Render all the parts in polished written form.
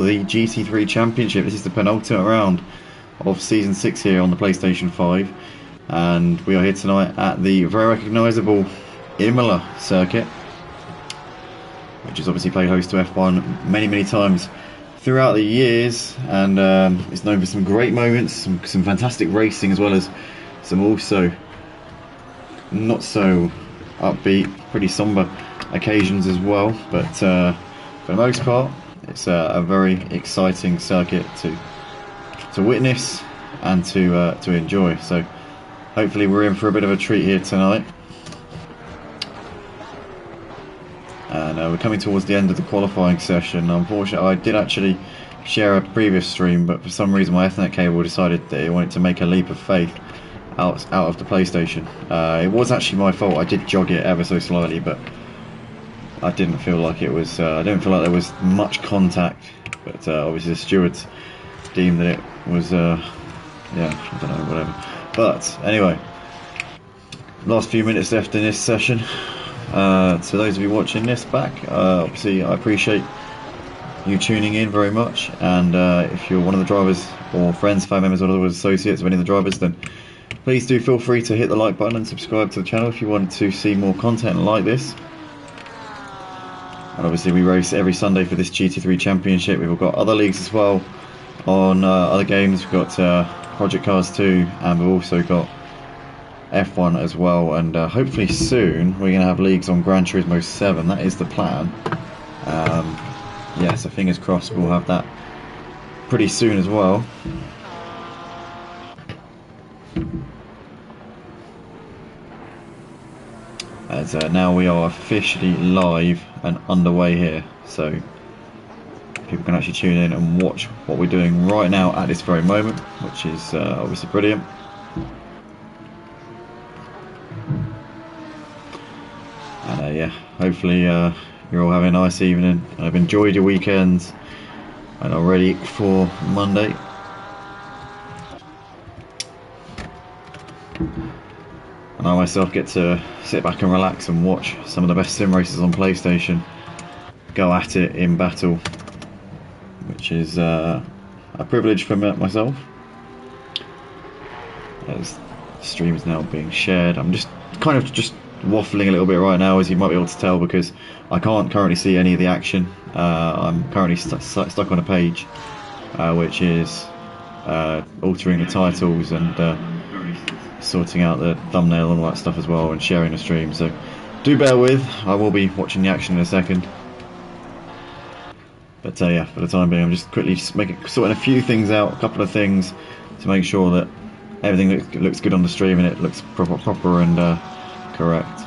The GT3 Championship. This is the penultimate round of Season 6 here on the PlayStation 5, and we are here tonight at the very recognisable Imola circuit, which has obviously played host to F1 many times throughout the years, and it's known for some great moments, some fantastic racing, as well as some also not so upbeat, pretty somber occasions as well, but for the most part it's a very exciting circuit to witness and to enjoy. So hopefully we're in for a bit of a treat here tonight. And we're coming towards the end of the qualifying session. Unfortunately, I did actually share a previous stream, but for some reason my Ethernet cable decided that it wanted to make a leap of faith out of the PlayStation. It was actually my fault. I did jog it ever so slightly, but I didn't feel like it was. I didn't feel like there was much contact. But obviously the stewards deemed that it was. Yeah, I don't know, whatever. But anyway, last few minutes left in this session. To those of you watching this back, obviously I appreciate you tuning in very much, and if you're one of the drivers or friends, family members, or other associates of any of the drivers, then please do feel free to hit the like button and subscribe to the channel if you want to see more content like this. And obviously we race every Sunday for this GT3 Championship. We've got other leagues as well on other games. We've got Project Cars 2, and we've also got F1 as well, and hopefully soon we're going to have leagues on Gran Turismo 7. That is the plan. Yeah, so fingers crossed we'll have that pretty soon as well. As now we are officially live and underway here, so people can actually tune in and watch what we're doing right now at this very moment, which is obviously brilliant. And yeah, hopefully you're all having a nice evening and have enjoyed your weekends and are ready for Monday. And I myself get to sit back and relax and watch some of the best sim races on PlayStation go at it in battle, which is a privilege for myself. As the stream is now being shared, I'm just kind of waffling a little bit right now, as you might be able to tell, because I can't currently see any of the action. I'm currently stuck on a page which is altering the titles and sorting out the thumbnail and all that stuff as well, and sharing the stream, so do bear with. I will be watching the action in a second, but yeah, for the time being I'm just quickly sorting a few things out, a couple of things to make sure that everything looks good on the stream and it looks proper and correct.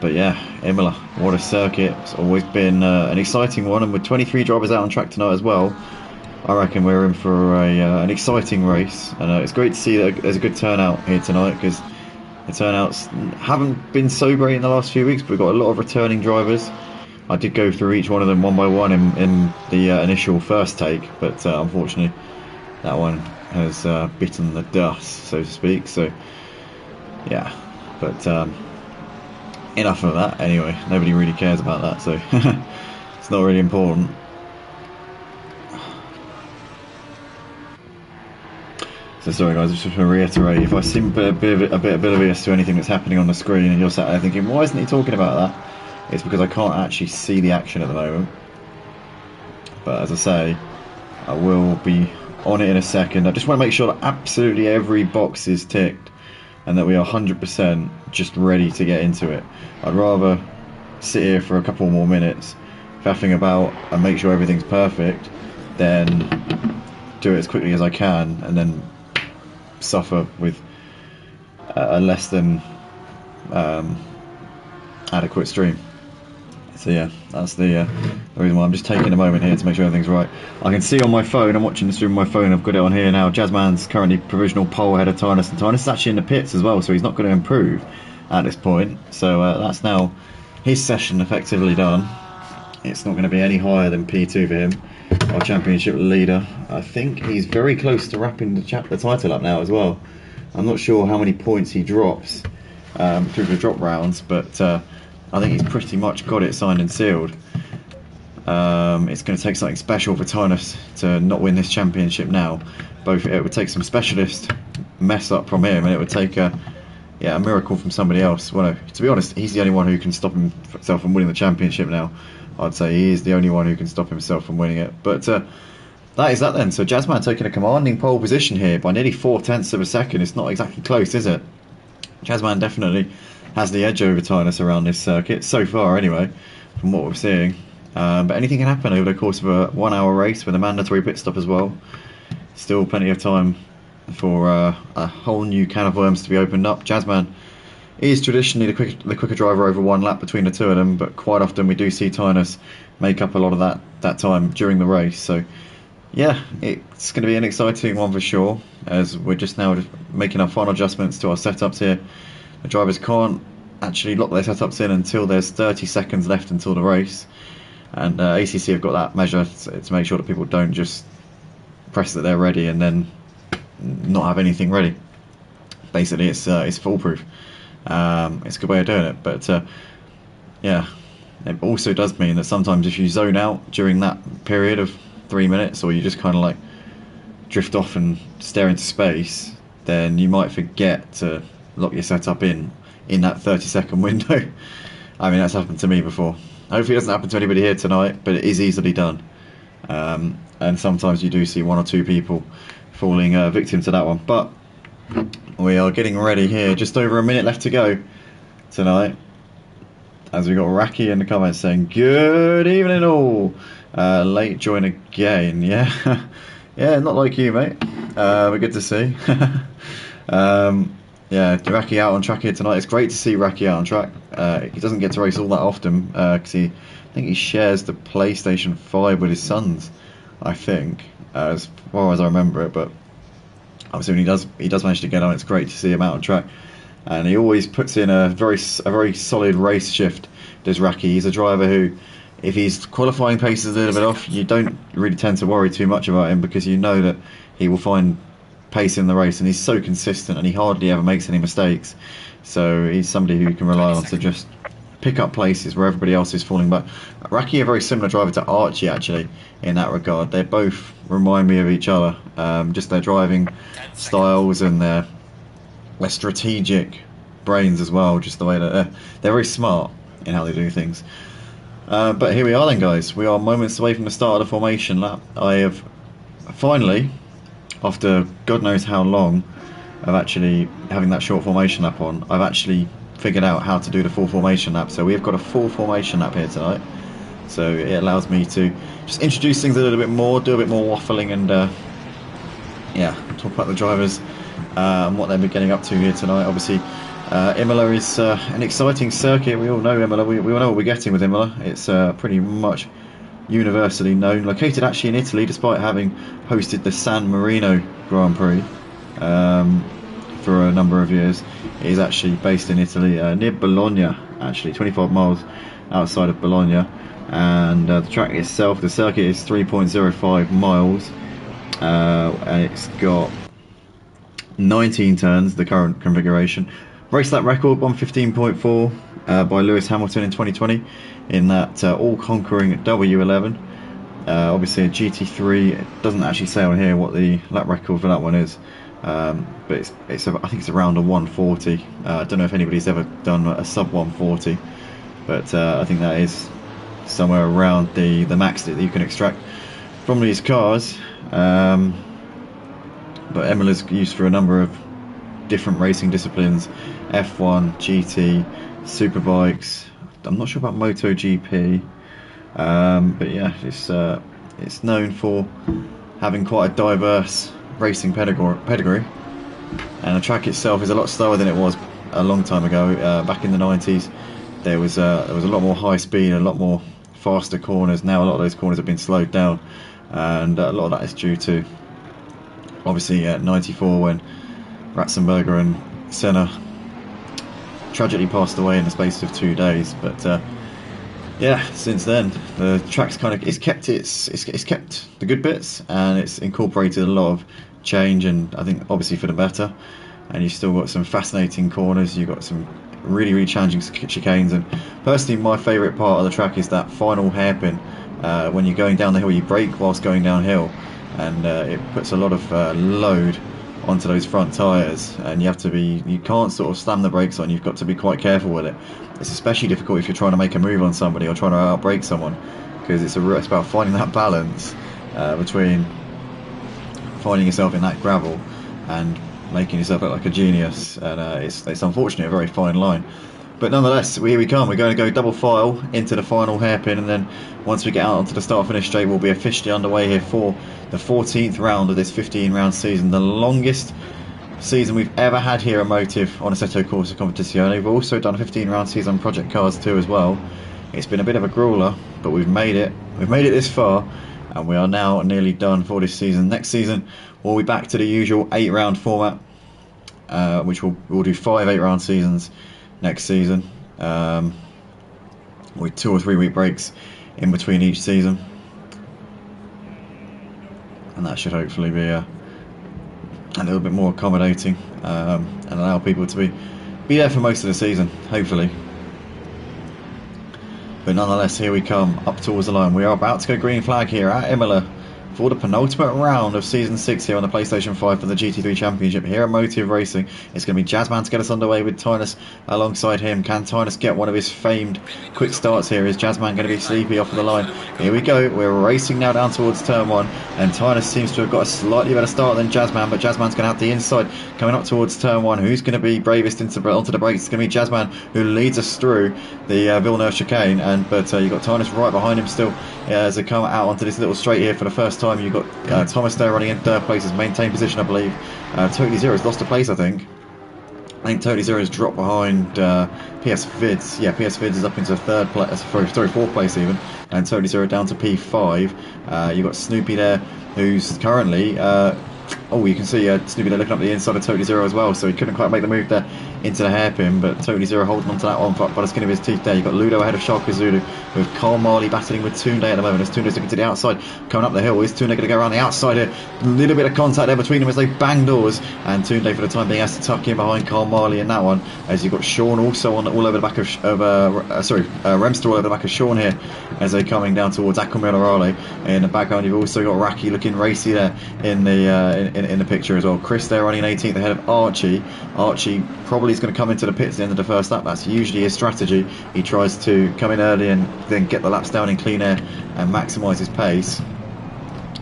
But yeah, Imola, what a circuit. It's always been an exciting one, and with 23 drivers out on track tonight as well, I reckon we're in for an exciting race. And it's great to see that there's a good turnout here tonight, because the turnouts haven't been so great in the last few weeks, but we've got a lot of returning drivers. I did go through each one of them one by one in the initial first take, but unfortunately that one has bitten the dust, so to speak. So yeah, but enough of that anyway. Nobody really cares about that, so it's not really important. So sorry guys, I just want to reiterate, if I seem a bit oblivious to anything that's happening on the screen and you're sat there thinking, why isn't he talking about that? It's because I can't actually see the action at the moment. But as I say, I will be on it in a second. I just want to make sure that absolutely every box is ticked and that we are 100% just ready to get into it. I'd rather sit here for a couple more minutes faffing about and make sure everything's perfect than do it as quickly as I can and then suffer with a less than adequate stream. So yeah, that's the reason why I'm just taking a moment here to make sure everything's right. I can see on my phone, I'm watching the stream on my phone, I've got it on here now, Jazzman's currently provisional pole ahead of Tynus, and Tynus is actually in the pits as well, so he's not going to improve at this point. So that's now his session effectively done. It's not going to be any higher than P2 for him, our championship leader. I think he's very close to wrapping the title up now as well. I'm not sure how many points he drops through the drop rounds, but I think he's pretty much got it signed and sealed. It's going to take something special for Tynus to not win this championship now. It would take some specialist mess up from him, and it would take a miracle from somebody else. Well, no, to be honest, he's the only one who can stop himself from winning the championship now. I'd say he is the only one who can stop himself from winning it. But that is that then. So Jazzman taking a commanding pole position here by nearly 0.4 of a second. It's not exactly close, is it? Jazzman definitely has the edge over Tynus around this circuit, so far anyway, from what we're seeing. But anything can happen over the course of a 1 hour race with a mandatory pit stop as well. Still plenty of time for a whole new can of worms to be opened up. Jazzman is traditionally the quicker driver over 1 lap between the two of them, but quite often we do see Tynus make up a lot of that time during the race. So yeah, it's going to be an exciting one for sure, as we're just now making our final adjustments to our setups here. The drivers can't actually lock their setups in until there's 30 seconds left until the race. And ACC have got that measure to make sure that people don't just press that they're ready and then not have anything ready. Basically, it's foolproof. It's a good way of doing it. But yeah, it also does mean that sometimes if you zone out during that period of 3 minutes, or you just kind of like drift off and stare into space, then you might forget to lock your setup in that 30-second window. I mean, that's happened to me before. Hopefully it doesn't happen to anybody here tonight, but it is easily done. And sometimes you do see 1 or 2 people falling victim to that one. But we are getting ready here. Just over a minute left to go tonight. As we got Raki in the comments saying, "Good evening all. Late join again." Yeah, yeah, not like you, mate. But good to see. Yeah, Raki out on track here tonight. It's great to see Raki out on track. He doesn't get to race all that often because I think he shares the PlayStation 5 with his sons, I think, as far as I remember it. But obviously when he does manage to get on, it's great to see him out on track. And he always puts in a very solid race shift, does Raki. He's a driver who, if his qualifying pace is a little bit off, you don't really tend to worry too much about him, because you know that he will find pace in the race, and he's so consistent and he hardly ever makes any mistakes. So he's somebody who you can rely on to just pick up places where everybody else is falling back. Raki, a very similar driver to Archie actually in that regard. They both remind me of each other, just their driving styles and their strategic brains as well, just the way that they're very smart in how they do things. But here we are then, guys. We are moments away from the start of the formation lap. I have finally, after God knows how long of actually having that short formation lap on, I've actually figured out how to do the full formation lap. So we've got a full formation lap here tonight. So it allows me to just introduce things a little bit more, do a bit more waffling, and yeah, talk about the drivers and what they'll be getting up to here tonight. Obviously, Imola is an exciting circuit. We all know Imola. We all know what we're getting with Imola. It's pretty much universally known. Located actually in Italy, despite having hosted the San Marino Grand Prix for a number of years. It is actually based in Italy, near Bologna, actually 25 miles outside of Bologna. And the track itself, the circuit, is 3.05 miles, and it's got 19 turns, the current configuration. Race lap record 1:15.4 by Lewis Hamilton in 2020 in that all-conquering W11. Obviously a GT3, it doesn't actually say on here what the lap record for that one is, but I think it's around a 140. I don't know if anybody's ever done a sub 140, but I think that is somewhere around the max that you can extract from these cars. But Emula's used for a number of different racing disciplines: F1, GT, superbikes. I'm not sure about MotoGP, but yeah, it's known for having quite a diverse racing pedigree. And the track itself is a lot slower than it was a long time ago. Back in the 90s, there was a lot more high speed and a lot more faster corners. Now a lot of those corners have been slowed down, and a lot of that is due to obviously 94, when Ratzenberger and Senna tragically passed away in the space of 2 days. But yeah, since then the track's kind of it's kept the good bits, and it's incorporated a lot of change, and I think obviously for the better. And you've still got some fascinating corners. You've got some really challenging chicanes. And personally, my favourite part of the track is that final hairpin when you're going down the hill. You brake whilst going downhill, and it puts a lot of load onto those front tyres, and you can't sort of slam the brakes on. You've got to be quite careful with it. It's especially difficult if you're trying to make a move on somebody or trying to outbrake someone, because it's about finding that balance between finding yourself in that gravel and making yourself look like a genius. And it's unfortunately a very fine line. But nonetheless, here we come. We're going to go double file into the final hairpin, and then once we get out onto the start-finish straight, we'll be officially underway here for the 14th round of this 15-round season, the longest season we've ever had here at Motive on Assetto Corsa Competizione. We've also done a 15-round season on Project Cars 2 as well. It's been a bit of a grueler, but we've made it. We've made it this far, and we are now nearly done for this season. Next season, we'll be back to the usual 8-round format, which we'll do 5 8-round seasons next season, with 2 or 3 week breaks in between each season, and that should hopefully be a little bit more accommodating, and allow people to be there for most of the season, hopefully. But nonetheless, here we come up towards the line. We are about to go green flag here at Imola for the penultimate round of Season 6 here on the PlayStation 5 for the GT3 Championship here at Motive Racing. It's going to be Jazzman to get us underway with Tynus alongside him. Can Tynus get one of his famed quick starts here? Is Jazzman going to be sleepy off of the line? Here we go. We're racing now down towards turn 1, and Tynus seems to have got a slightly better start than Jazzman, but Jazzman's going to have the inside coming up towards turn 1. Who's going to be bravest onto the brakes? It's going to be Jazzman who leads us through the Villeneuve chicane, but you've got Tynus right behind him still as they come out onto this little straight here for the first time. You've got Thomas there running in 3rd place, has maintained position, I believe. Totally Zero has lost a place, I think. Totally Zero has dropped behind PS Vids. Yeah, PS Vids is up into 3rd place, sorry, 4th place even, and Totally Zero down to P5. You've got Snoopy there, who's currently you can see Snoopy there looking up the inside of Totally Zero as well, so he couldn't quite make the move there into the hairpin, but Totally Zero holding on to that one by the skin of his teeth there. You've got Ludo ahead of Sharka Zulu, with Carl Marley battling with Tunde at the moment, as Tunde's looking to the outside, coming up the hill. Is Tunde going to go around the outside here? A little bit of contact there between them as they bang doors, and Tunde for the time being has to tuck in behind Carl Marley in that one, as you've got Sean also all over the back of Remster all over the back of Sean here, as they're coming down towards Aquamilorale. In the background, you've also got Raki looking racy there in the picture as well. Chris there running 18th ahead of Archie. Archie probably is going to come into the pits at the end of the first lap. That's usually his strategy. He tries to come in early and then get the laps down in clean air and maximise his pace.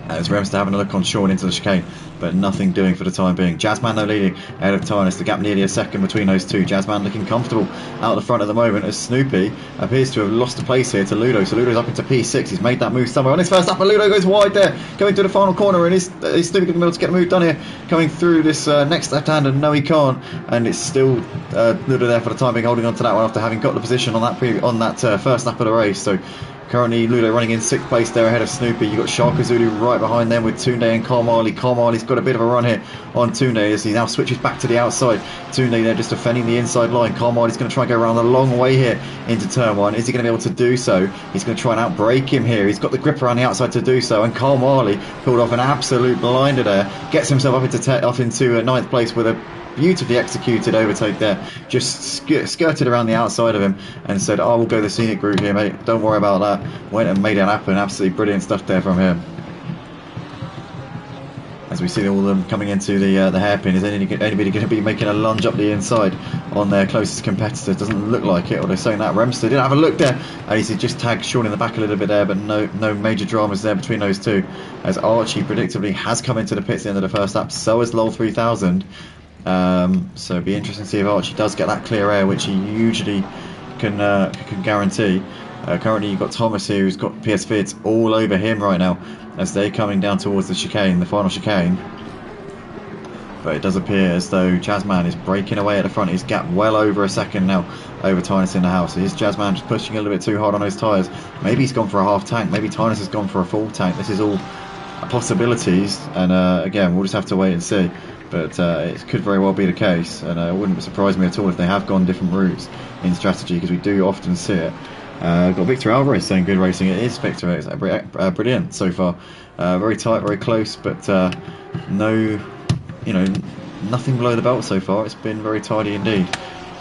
As Remster having a look on Sean into the chicane, but nothing doing for the time being. Jazzman though leading ahead of Tynus. The gap nearly a second between those two. Jazzman looking comfortable out the front at the moment, as Snoopy appears to have lost a place here to Ludo. So Ludo's up into P6. He's made that move somewhere on his first lap, but Ludo goes wide there, going to the final corner, and is Snoopy going to be able to get a move done here, coming through this next left-hander? No, he can't, and it's still Ludo there for the time being, holding on to that one after having got the position on that first lap of the race. So currently Ludo running in 6th place there ahead of Snoopy. You've got Sharka Zulu right behind them with Tunde and Carl Marley. Carl Marley's got a bit of a run here on Tunde as he now switches back to the outside. Tunde there just defending the inside line. Carl Marley's going to try and go around the long way here into turn 1. Is he going to be able to do so? He's going to try and outbrake him here. He's got the grip around the outside to do so, and Carl Marley pulled off an absolute blinder there. Gets himself up into 9th place with a beautifully executed overtake there, just skirted around the outside of him and said, "I will go the scenic route here, mate, don't worry about that." Went and made it happen. Absolutely brilliant stuff there from him. As we see all of them coming into the hairpin, is anybody going to be making a lunge up the inside on their closest competitor? Doesn't look like it, or they're saying that. Remster did have a look there, and he just tagged Sean in the back a little bit there, but no major dramas there between those two, as Archie predictably has come into the pits at the end of the first lap. So has LOL 3000. So it'd be interesting to see if Archie does get that clear air, which he usually can guarantee. Currently you've got Thomas here, who's got PS Vids all over him right now as they're coming down towards the chicane, the final chicane. But it does appear as though Jazzman is breaking away at the front. He's gapped well over a second now over Tynus in the house. Is Jazzman just pushing a little bit too hard on those tyres? Maybe he's gone for a half tank. Maybe Tynus has gone for a full tank. This is all possibilities, and again, we'll just have to wait and see. But it could very well be the case, and it wouldn't surprise me at all if they have gone different routes in strategy, because we do often see it. Got Victor Alvarez saying good racing. It is Victor. It's brilliant so far. Very tight, very close, but nothing below the belt so far. It's been very tidy indeed.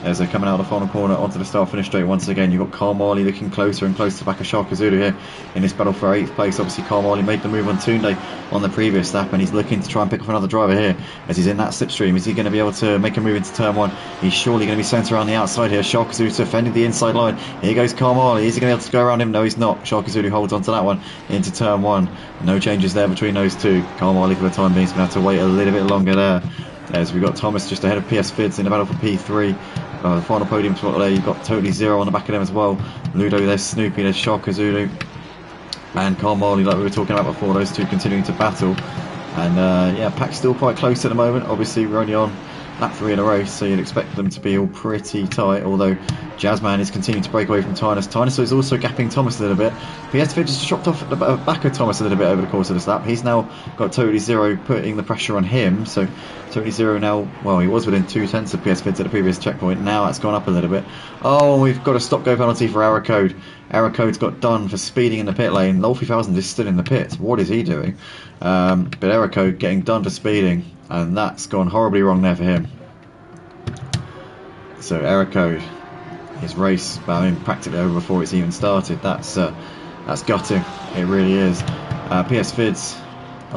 as they're coming out of the final corner onto the start finish straight once again. You've got Carl Marley looking closer and closer to back of Shaka Zulu here in this battle for 8th place. Obviously Carl Marley made the move on Tunde on the previous lap, and he's looking to try and pick up another driver here as he's in that slipstream. Is he going to be able to make a move into turn 1? He's surely going to be sent around the outside here. Shaka Zulu defending the inside line. Here goes Carl Marley. Is he going to be able to go around him? No, he's not. Shaka Zulu holds onto that one into turn 1. No changes there between those two. Carl Marley for the time being is going to have to wait a little bit longer there, as we've got Thomas just ahead of PS Fids in the battle for P3. The final podium spot there, you've got Totally Zero on the back of them as well. Ludo, there's Snoopy, there's Shaka Zulu, and Carl Marley, like we were talking about before, those two continuing to battle. And yeah, pack's still quite close at the moment. Obviously, we're only on lap 3 in a race, so you'd expect them to be all pretty tight, although Jazzman is continuing to break away from Tynus. Tynus is also gapping Thomas a little bit. PS Fit just chopped off at the back of Thomas a little bit over the course of this lap. He's now got Totally Zero putting the pressure on him, so Totally Zero now, well, he was within 2 tenths of PS Fit at the previous checkpoint. Now that's gone up a little bit. Oh, we've got a stop-go penalty for Error Code. Error Code's got done for speeding in the pit lane. Lolfy1000 is still in the pit. What is he doing? But Error Code getting done for speeding, and that's gone horribly wrong there for him. So Error Code, his race, I mean, practically over before it's even started. That's gutting. It really is. PS Fids,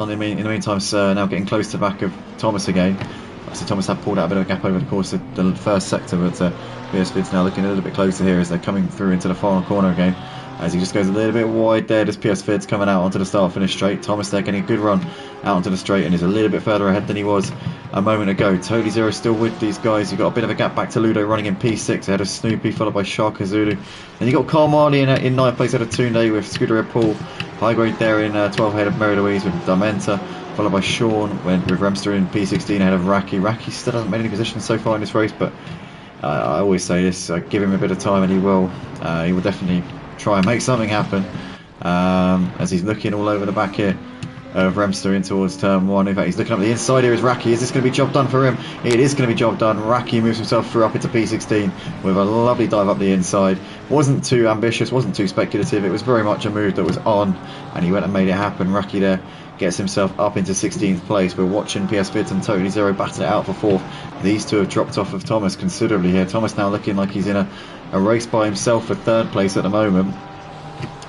in the meantime, now getting close to the back of Thomas again. Obviously, Thomas had pulled out a bit of a gap over the course of the first sector, but PS Fids now looking a little bit closer here as they're coming through into the final corner again. As he just goes a little bit wide there, does PS Fids coming out onto the start finish straight. Thomas there getting a good run out onto the straight and is a little bit further ahead than he was a moment ago. Totally Zero still with these guys. You've got a bit of a gap back to Ludo running in P6 ahead of Snoopy, followed by Shaka Zulu. Then you've got Carl Marley in 9th place ahead of Tunde with Scooter Red Paul. High grade there in 12th ahead of Mary Louise with Damenta, followed by Sean with Remster in P16 ahead of Raki. Raki still hasn't made any positions so far in this race, but I always say this, give him a bit of time and he will definitely try and make something happen, as he's looking all over the back here of Remster in towards turn 1. In fact, he's looking up the inside here is Raki. Is this going to be job done for him? It is going to be job done. Raki moves himself through up into P16 with a lovely dive up the inside. Wasn't too ambitious, wasn't too speculative. It was very much a move that was on, and he went and made it happen. Raki there gets himself up into 16th place. We're watching PS Fit and Totally Zero battle it out for 4th. These two have dropped off of Thomas considerably here. Thomas now looking like he's in a race by himself for 3rd place at the moment,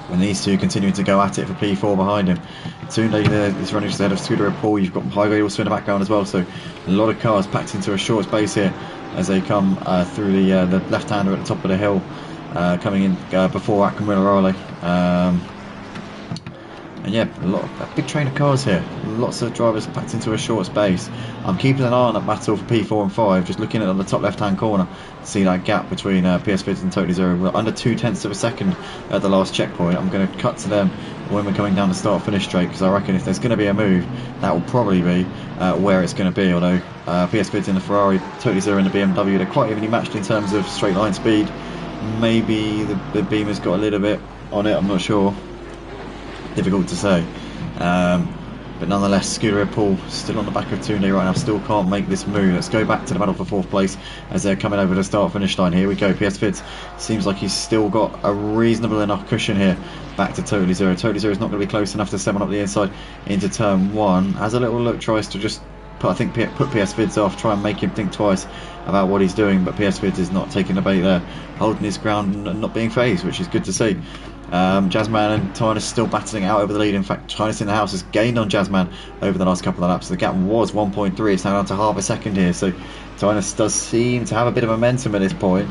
when these two continue to go at it for P4 behind him. Tunde there is running just ahead of Scooter and Paul. You've got Highway also in the background as well, so a lot of cars packed into a short space here as they come through the left-hander at the top of the hill, coming in before Aquamilla Raleigh. And yeah, a big train of cars here. Lots of drivers packed into a short space. I'm keeping an eye on that battle for P4 and 5, just looking at the top left-hand corner to see that gap between PS Fit and Totally Zero. We're under 2 tenths of a second at the last checkpoint. I'm going to cut to them when we're coming down the start finish straight, because I reckon if there's going to be a move, that will probably be where it's going to be. Although PS Fit's in the Ferrari, Totally Zero in the BMW, they're quite evenly matched in terms of straight line speed. Maybe the Beamer's got a little bit on it, I'm not sure. Difficult to say, but nonetheless, Scooter and Paul still on the back of Tunde right now, still can't make this move. Let's go back to the battle for 4th place as they're coming over the start finish line. Here we go. PS Fids seems like he's still got a reasonable enough cushion here back to Totally Zero. Totally Zero is not going to be close enough to 7 up the inside into turn 1. Has a little look, tries to just put PS Fids off, try and make him think twice about what he's doing, but PS Fids is not taking the bait there, holding his ground and not being phased, which is good to see. Jazzman and Tynus still battling out over the lead. In fact, Tynus in the house has gained on Jazzman over the last couple of laps. The gap was 1.3, it's now down to half a second here, so Tynus does seem to have a bit of momentum at this point,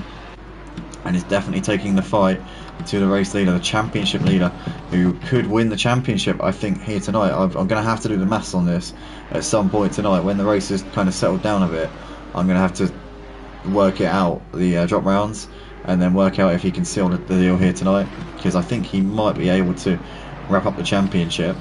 and is definitely taking the fight to the race leader, the championship leader, who could win the championship, I think, here tonight. I'm going to have to do the maths on this at some point tonight when the race has kind of settled down a bit. I'm going to have to work it out, the drop rounds, and then work out if he can seal the deal here tonight, because I think he might be able to wrap up the championship.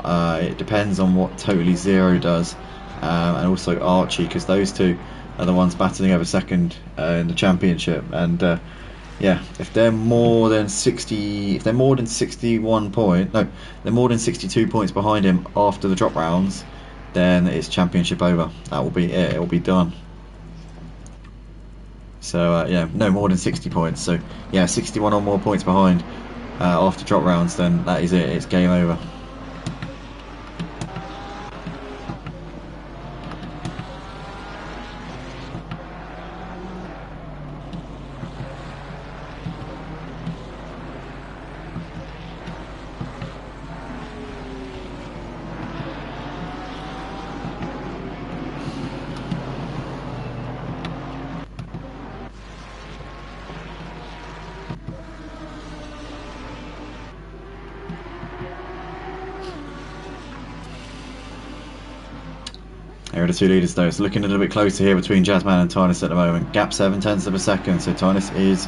It depends on what Totally Zero does, and also Archie, because those two are the ones battling over second in the championship. And yeah, if they're more than 60, if they're more than 61 points, no, they're more than 62 points behind him after the drop rounds, then it's championship over. That will be it. It will be done. So yeah, no more than 60 points. So yeah, 61 or more points behind after drop rounds, then that is it. It's game over. Here are the two leaders though. It's looking a little bit closer here between Jazzman and Tynus at the moment. Gap 7/10 of a second, so Tynus is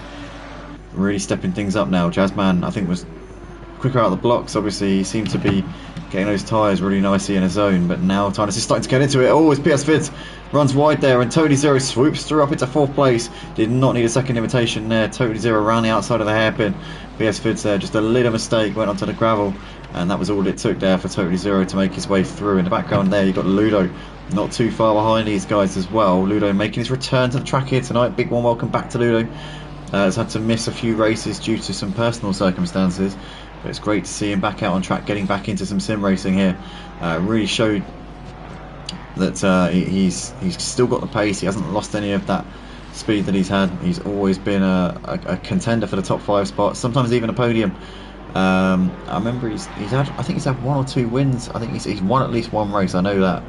really stepping things up now. Jazzman, I think, was quicker out of the blocks. Obviously, he seemed to be getting those tyres really nicely in his zone, but now Tynus is starting to get into it. Oh, it's PS Vids runs wide there, and Tony Zero swoops through up into 4th place. Did not need a second invitation there. Tony Zero around the outside of the hairpin. PS Vids there, just a little mistake, went onto the gravel, and that was all it took there for Tony Zero to make his way through. In the background there, you've got Ludo, not too far behind these guys as well. Ludo making his return to the track here tonight. Big one welcome back to Ludo. Has had to miss a few races due to some personal circumstances, but it's great to see him back out on track, getting back into some sim racing here. Really showed that he's still got the pace. He hasn't lost any of that speed that he's had. He's always been a contender for the top 5 spots, sometimes even a podium. I remember I think he's had 1 or 2 wins. I think he's won at least 1 race. I know that.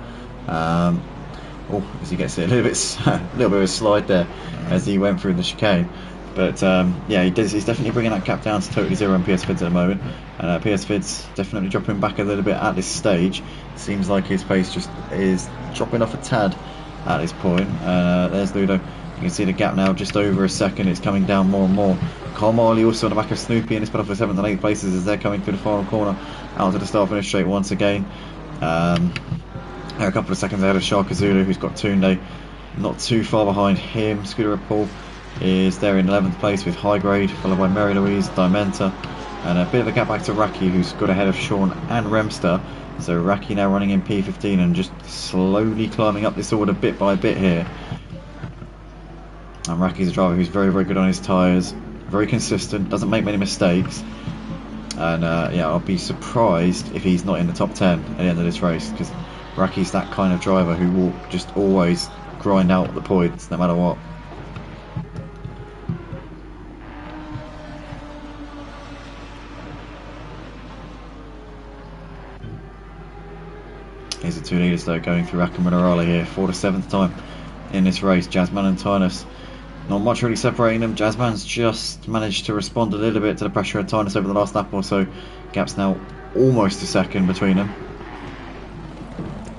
As he gets it a little bit of a slide there as he went through the chicane. But yeah, he's definitely bringing that gap down to Totally Zero and PS Vids at the moment. And PS Vids definitely dropping back a little bit at this stage. Seems like his pace just is dropping off a tad at this point. There's Ludo. You can see the gap now just over a second. It's coming down more and more. Carmali also on the back of Snoopy in this battle for 7th and 8th places as they're coming through the final corner out to the start finish straight once again. A couple of seconds ahead of Shaka Zulu, who's got Tunde not too far behind him. Scooter Paul is there in 11th place with High Grade, followed by Mary Louise, Dimenta, and a bit of a gap back to Raki, who's got ahead of Sean and Remster. So Raki now running in P15 and just slowly climbing up this order bit by bit here. And Raki's a driver who's very, very good on his tyres, very consistent, doesn't make many mistakes. And yeah, I'll be surprised if he's not in the top 10 at the end of this race, because Raki's that kind of driver who will just always grind out the points no matter what. Here's the two leaders though going through Akamanarala here for the 7th time in this race. Jazzman and Tynus, not much really separating them. Jazzman's just managed to respond a little bit to the pressure of Tynus over the last lap or so. Gap's now almost a second between them.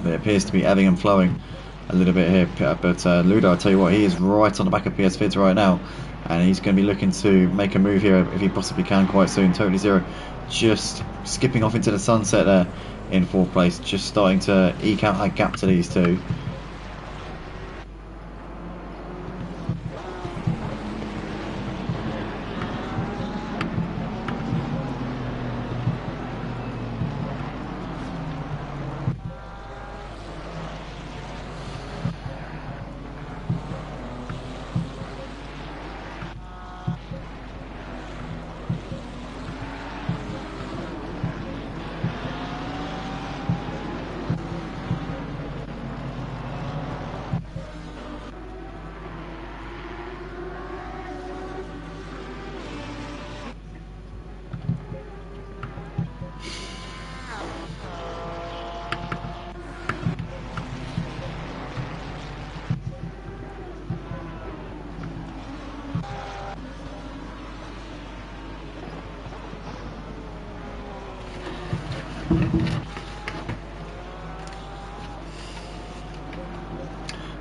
It appears to be ebbing and flowing a little bit here, but Ludo, I tell you what, he is right on the back of PS Vids right now, and he's going to be looking to make a move here if he possibly can quite soon. Totally Zero just skipping off into the sunset there in 4th place, just starting to eke out that gap to these two.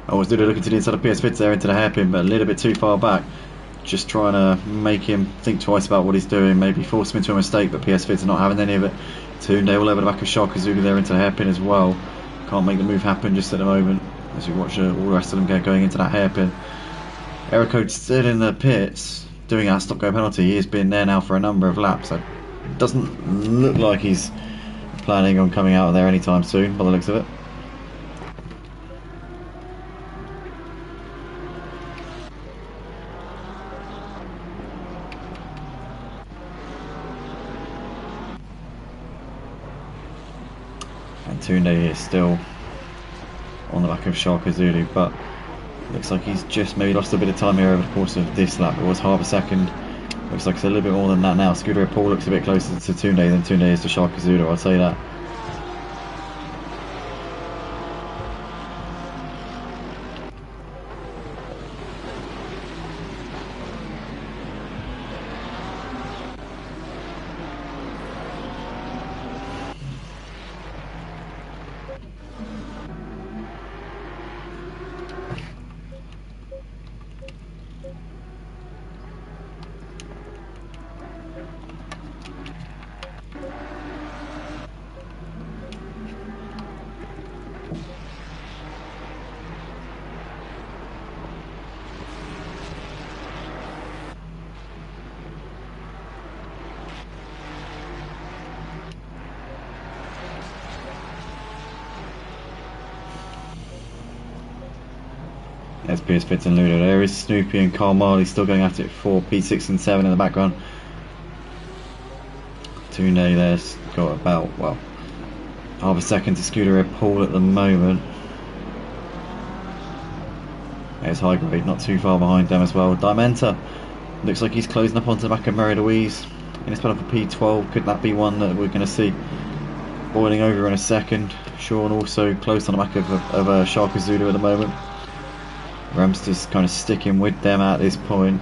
I was looking to the inside of PS Vids there into the hairpin, but a little bit too far back. Just trying to make him think twice about what he's doing, maybe force him into a mistake, but PS Vids are not having any of it. Tunde all over the back of Shaka Zulu there into the hairpin as well. Can't make the move happen just at the moment as we watch all the rest of them going into that hairpin. Erico's still in the pits doing our stop-go penalty. He has been there now for a number of laps. So it doesn't look like he's planning on coming out of there anytime soon by the looks of it. And Tunde is still on the back of Shaka Zulu, but looks like he's just maybe lost a bit of time here over the course of this lap. It was half a second. Looks like it's a little bit more than that now. Scooter Paul looks a bit closer to Tunde than Tunde is to Shaka Zulu, I'll say that. There's Pierce, Fitz and Ludo. There is Snoopy and Carl Marley still going at it for P6 and 7 in the background. Tune there's got about, well, half a second to Scooter Paul at the moment. There's High Grade not too far behind them as well. Dimenta looks like he's closing up onto the back of Mary Louise in his battle for P12. Could that be one that we're going to see boiling over in a second? Sean also close on the back of Sharka Zulu at the moment. Ramster's kind of sticking with them at this point.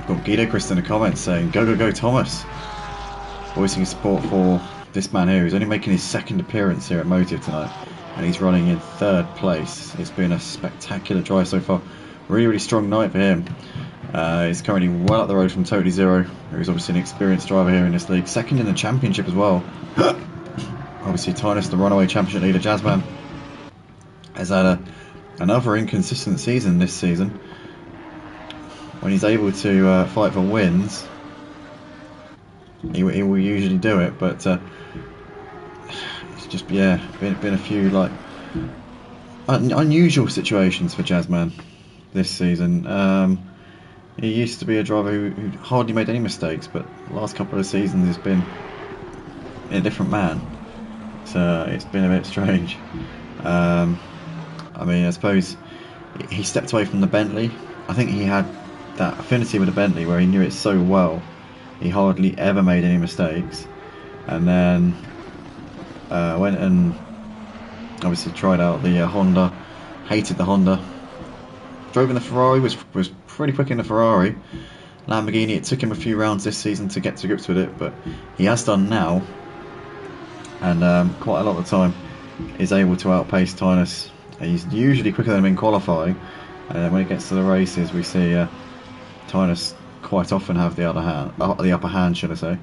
Got Guido Chris in the comments saying go go go Thomas, voicing his support for this man here who's only making his second appearance here at Motive tonight, and he's running in 3rd place. It's been a spectacular drive so far, really strong night for him. He's currently well up the road from Totally Zero, who's obviously an experienced driver here in this league, second in the championship as well. Obviously Tynus, the runaway championship leader. Jazzman has had another inconsistent season this season. When he's able to fight for wins, he will usually do it, but it's just been a few like unusual situations for Jazzman this season. He used to be a driver who hardly made any mistakes, but the last couple of seasons has been a different man. So it's been a bit strange. I mean, I suppose he stepped away from the Bentley. I think he had that affinity with the Bentley where he knew it so well, he hardly ever made any mistakes, and then went and obviously tried out the Honda, hated the Honda, drove in the Ferrari, was pretty quick in the Ferrari. Lamborghini, it took him a few rounds this season to get to grips with it, but he has done now, and quite a lot of the time is able to outpace Tynus. He's usually quicker than him in qualifying, and when it gets to the races we see Tynus quite often have the upper hand, should I say.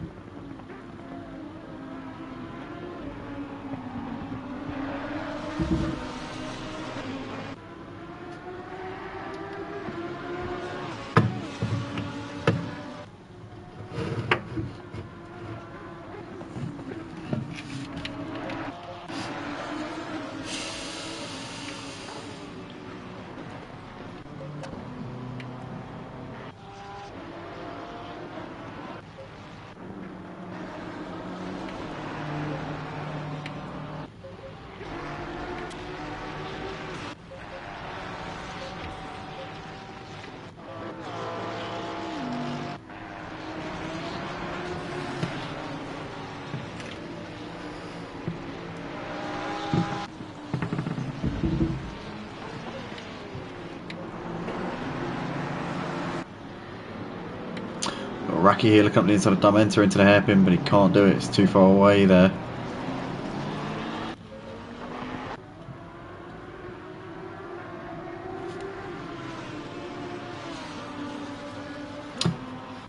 Raki here looking up the inside of Dimenta into the hairpin, but he can't do it, it's too far away there.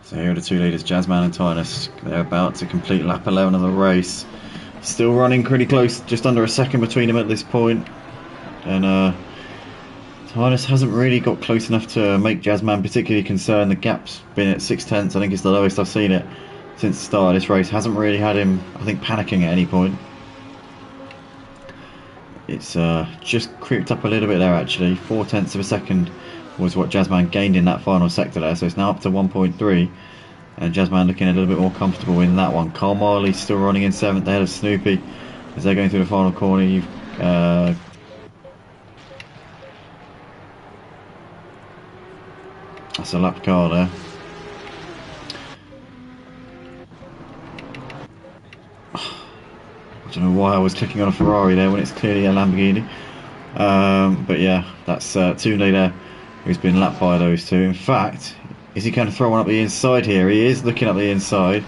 So here are the two leaders, Jazzman and Tynus. They're about to complete lap 11 of the race. Still running pretty close, just under a second between them at this point. And Tynus hasn't really got close enough to make Jazzman particularly concerned. The gap's been at 6/10. I think it's the lowest I've seen it since the start of this race. Hasn't really had him, I think, panicking at any point. It's just creeped up a little bit there actually. 0.4 of a second was what Jazzman gained in that final sector there. So it's now up to 1.3. And Jazzman looking a little bit more comfortable in that one. Carl Marley still running in 7th ahead of Snoopy as they're going through the final corner. You've that's a lap car there. I don't know why I was clicking on a Ferrari there when it's clearly a Lamborghini. But yeah, that's Tune there, who's been lapped by those two. In fact, is he going to throw one up the inside here? He is looking up the inside.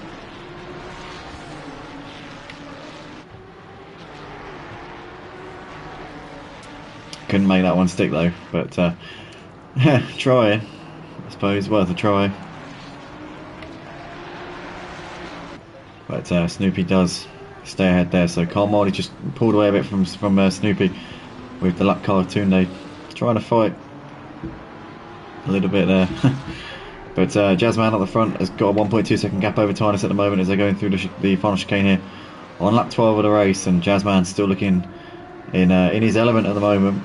Couldn't make that one stick though, but try, I suppose, worth a try. But Snoopy does stay ahead there, so Carl Marley just pulled away a bit from Snoopy with the lap car Tunde trying to fight a little bit there. But Jazzman at the front has got a 1.2 second gap over Tynus at the moment as they're going through the final chicane here on lap 12 of the race, and Jazzman still looking in his element at the moment.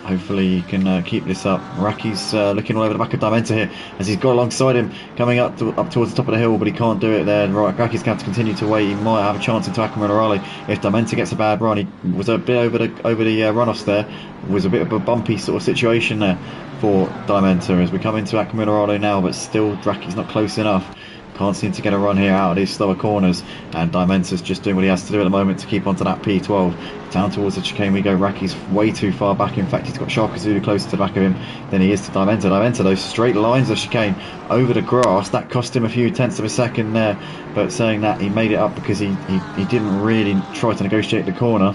Hopefully he can keep this up. Raki's looking all over the back of Dimenta here as he's got alongside him, coming up towards the top of the hill, but he can't do it there. Right, Raki's going to have to continue to wait. He might have a chance into Akama Raleigh if Dimenta gets a bad run. He was a bit over the runoffs there. It was a bit of a bumpy sort of situation there for Dimenta as we come into Akama Raleigh now, but still Raki's not close enough. Can't seem to get a run here out of these slower corners, and Dimenta's just doing what he has to do at the moment to keep onto that P12. Down towards the chicane we go. Raki's way too far back. In fact, he's got Shaka Zulu closer to the back of him than he is to Dimenta. Dimenta, those straight lines of chicane over the grass, that cost him a few tenths of a second there, but saying that, he made it up because he didn't really try to negotiate the corner,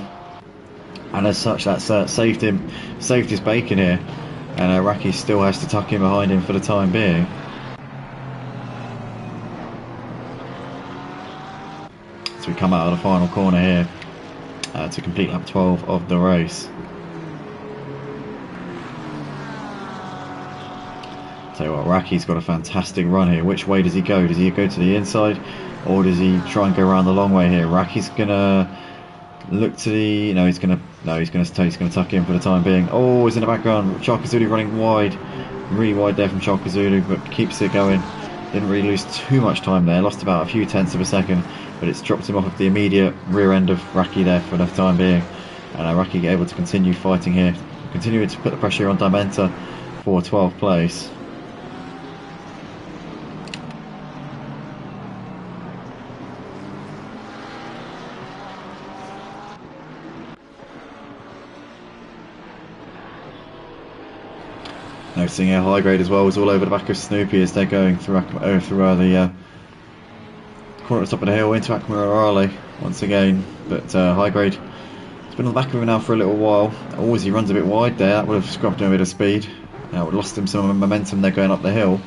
and as such that's saved his bacon here, and Raki still has to tuck in behind him for the time being. We come out of the final corner here to complete lap 12 of the race. Tell you what, Raki's got a fantastic run here. Which way does he go? Does he go to the inside, or does he try and go around the long way here? Raki's gonna look to the he's gonna tuck in for the time being. Oh, he's in the background. Shaka Zulu running wide, really wide there from Shaka Zulu, but keeps it going. Didn't really lose too much time there. Lost about a few tenths of a second, but it's dropped him off of the immediate rear end of Raki there for the time being. And Raki able to continue fighting here, continuing to put the pressure on Dimenta for 12th place. Noticing here, high grade as well was all over the back of Snoopy as they're going through the corner at the top of the hill into Akama Raleigh once again. But high grade has been on the back of him now for a little while. Always he runs a bit wide there. That would have scrubbed him a bit of speed. Would have lost him some momentum there going up the hill.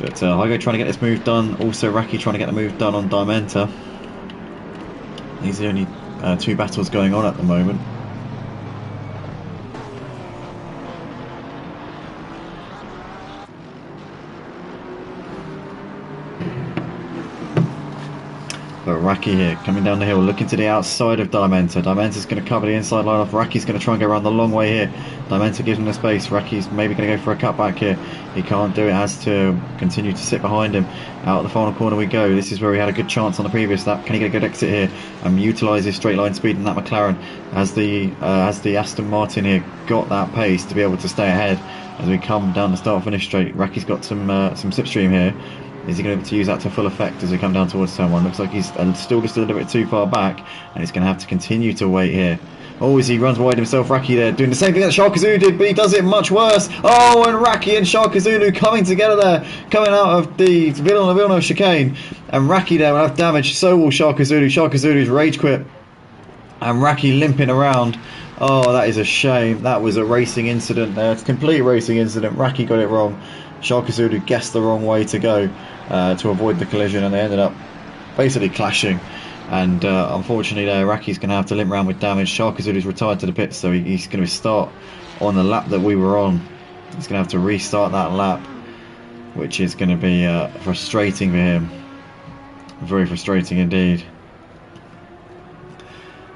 But high grade trying to get this move done. Also Raki trying to get the move done on Dimenta. These are the only two battles going on at the moment. But Raki here, coming down the hill, looking to the outside of Dimenta. Dimenta's going to cover the inside line off. Raki's going to try and go around the long way here. Dimenta gives him the space. Raki's maybe going to go for a cutback here. He can't do it, has to continue to sit behind him. Out of the final corner we go. This is where he had a good chance on the previous lap. Can he get a good exit here and utilise his straight line speed in that McLaren? Has the Aston Martin here got that pace to be able to stay ahead as we come down the start finish straight? Raki's got some slipstream here. Is he going to be able to use that to full effect as we come down towards turn 1? Looks like he's still just a little bit too far back, and he's going to have to continue to wait here. Oh, as he runs wide himself, Raki there, doing the same thing that Shaka Zulu did, but he does it much worse. Oh, and Raki and Shaka Zulu coming together there, coming out of the Villeneuve chicane, and Raki there will have damage, so will Shaka Zulu. Shaka Zulu's rage quit, and Raki limping around. Oh, that is a shame. That was a racing incident there. It's a complete racing incident. Raki got it wrong. Shaka Zulu guessed the wrong way to go to avoid the collision, and they ended up basically clashing. And unfortunately there, Raki's going to have to limp around with damage. Shaka Zulu's retired to the pits, so he's going to start on the lap that we were on. He's going to have to restart that lap, which is going to be frustrating for him. Very frustrating indeed.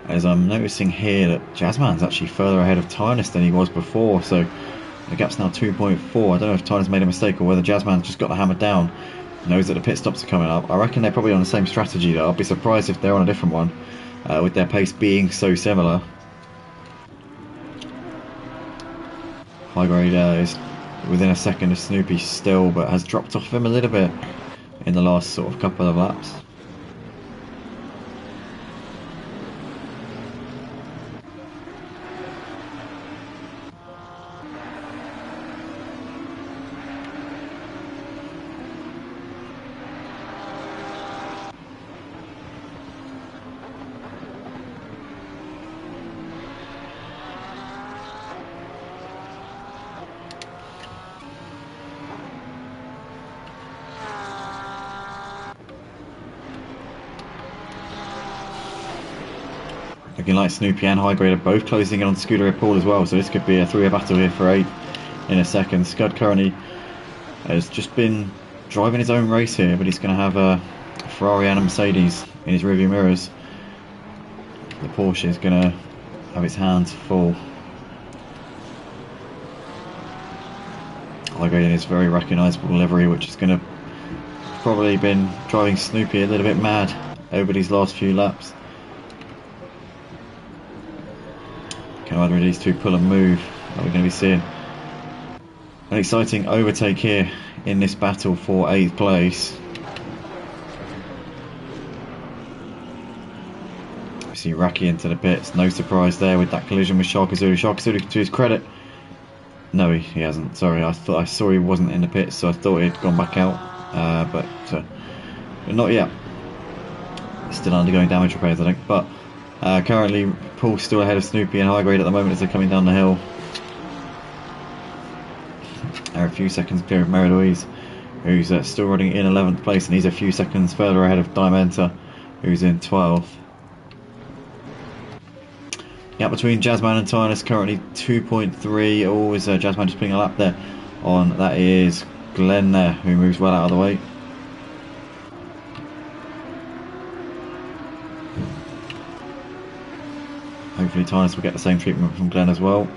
As I'm noticing here that Jazzman's actually further ahead of Tynus than he was before, so the gap's now 2.4. I don't know if Tynus made a mistake or whether Jazzman's just got the hammer down. Knows that the pit stops are coming up. I reckon they're probably on the same strategy though. I'll be surprised if they're on a different one, with their pace being so similar. High grade is within a second of Snoopy still, but has dropped off him a little bit in the last sort of couple of laps. Looking like Snoopy and High Grade are both closing in on Scooter Paul as well, so this could be a three-way battle here for 8th in a second. Scud currently has just been driving his own race here, but he's going to have a Ferrari and a Mercedes in his rearview mirrors. The Porsche is going to have its hands full. High Grade in his very recognisable livery, which is going to probably been driving Snoopy a little bit mad over these last few laps. Can either of these two pull a move that we're going to be seeing? An exciting overtake here in this battle for 8th place. We see Raki into the pits, no surprise there with that collision with Sharkazulu. Sharkazulu, to his credit, no, he hasn't. Sorry, I saw he wasn't in the pits, so I thought he'd gone back out, but not yet. Still undergoing damage repairs, I think. But currently, Paul's still ahead of Snoopy and High Grade at the moment as they're coming down the hill. They're a few seconds clear of Mary Louise, who's still running in 11th place, and he's a few seconds further ahead of Diamenta, who's in 12th. Gap between Jazzman and Tyne is currently 2.3. Always Jazzman just putting a lap there on. That is Glenn there, who moves well out of the way. Hopefully Tynes will get the same treatment from Glenn as well.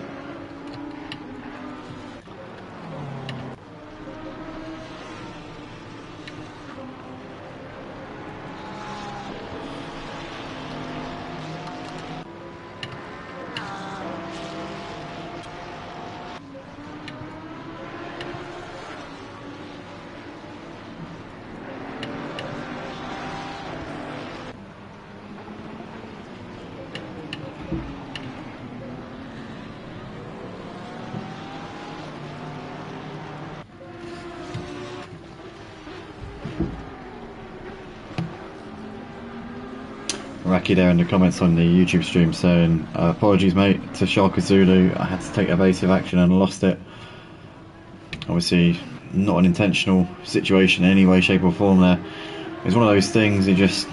Raki there in the comments on the YouTube stream saying apologies mate to Sharka Zulu, I had to take evasive action and lost it. Obviously not an intentional situation in any way, shape or form there. It's one of those things, he just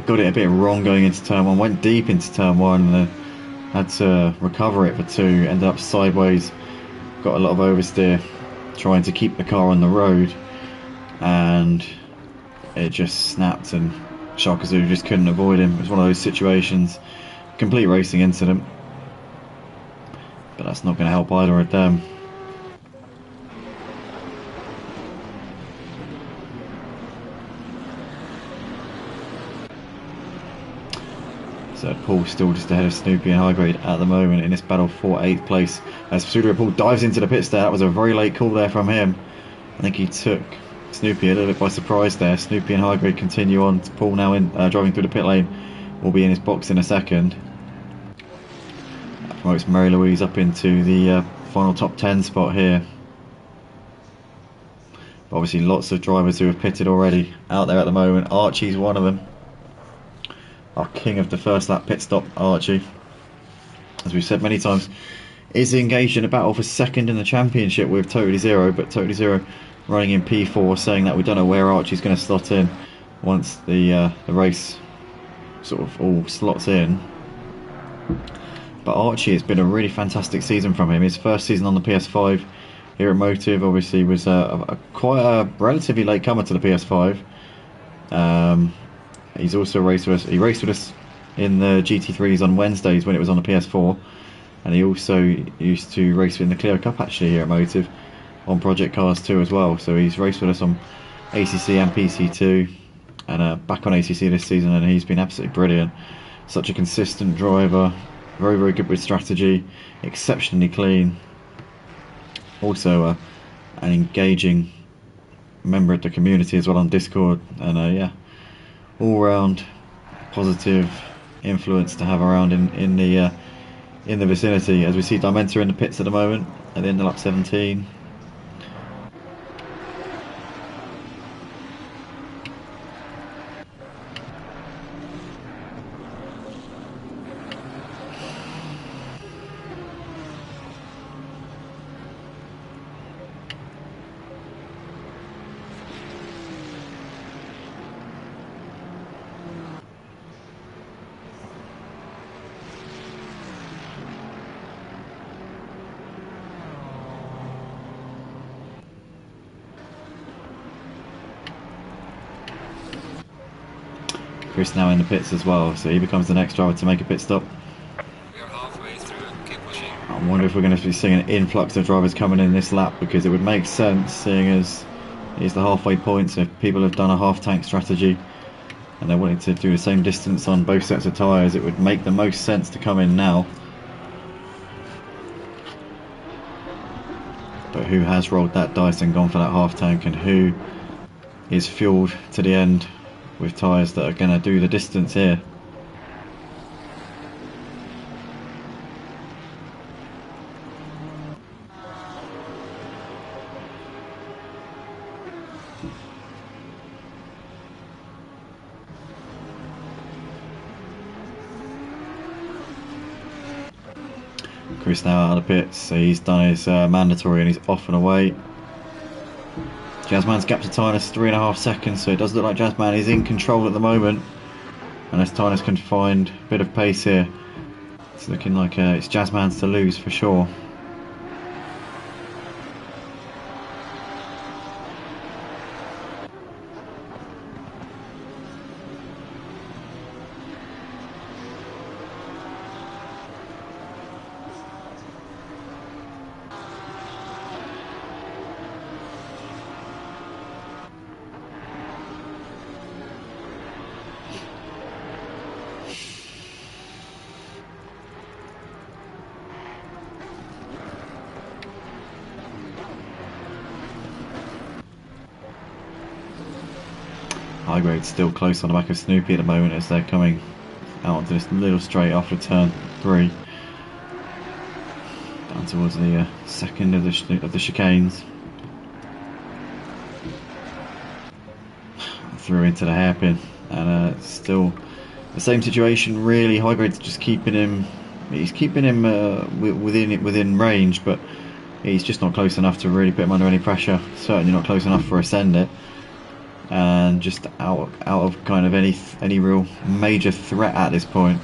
got it a bit wrong going into turn 1, went deep into turn 1 and then had to recover it for 2, ended up sideways, got a lot of oversteer trying to keep the car on the road and it just snapped and Sharkazoo just couldn't avoid him. It was one of those situations, complete racing incident, but that's not going to help either of them. So Paul still just ahead of Snoopy and High Grade at the moment in this battle for 8th place. As Pseudo Paul dives into the pits there, that was a very late call there from him. I think he took Snoopy a little bit by surprise there. Snoopy and High Grade continue on. Paul now in driving through the pit lane, will be in his box in a second. That promotes Mary Louise up into the final top 10 spot here. But obviously lots of drivers who have pitted already out there at the moment. Archie's one of them. Our king of the first lap pit stop, Archie, as we've said many times, is engaged in a battle for second in the championship with Totally Zero, but Totally Zero running in P4, saying that we don't know where Archie's going to slot in once the race sort of all slots in. But Archie, it's been a really fantastic season from him. His first season on the PS5 here at Motive obviously was quite a relatively late comer to the PS5. He's also raced with us. He raced with us in the GT3s on Wednesdays when it was on the PS4, and he also used to race in the Clio Cup actually here at Motive on Project Cars 2 as well. So he's raced with us on ACC and PC2 and back on ACC this season, and he's been absolutely brilliant. Such a consistent driver, very very good with strategy, exceptionally clean, also an engaging member of the community as well on Discord, and yeah, all round positive influence to have around in the vicinity. As we see Diamenta in the pits at the moment at the end of lap 17. Chris now in the pits as well, so he becomes the next driver to make a pit stop. We are halfway through. Keep pushing. I wonder if we're going to be seeing an influx of drivers coming in this lap, because it would make sense, seeing as it's the halfway point. So if people have done a half tank strategy and they're wanting to do the same distance on both sets of tyres, it would make the most sense to come in now. But who has rolled that dice and gone for that half tank, and who is fueled to the end with tyres that are going to do the distance here? Chris now out of the pits, so he's done his mandatory and he's off and away. Jazzman's gap to Tynus 3.5 seconds, so it does look like Jazzman is in control at the moment, unless Tynus can find a bit of pace here. It's looking like it's Jazzman's to lose for sure. High grade still close on the back of Snoopy at the moment as they're coming out onto this little straight after turn 3, down towards the second of the chicanes. Through into the hairpin, and still the same situation really. High grade's just keeping him. He's keeping him within range, but he's just not close enough to really put him under any pressure. Certainly not close enough for Ascend it. And just out of kind of any real major threat at this point.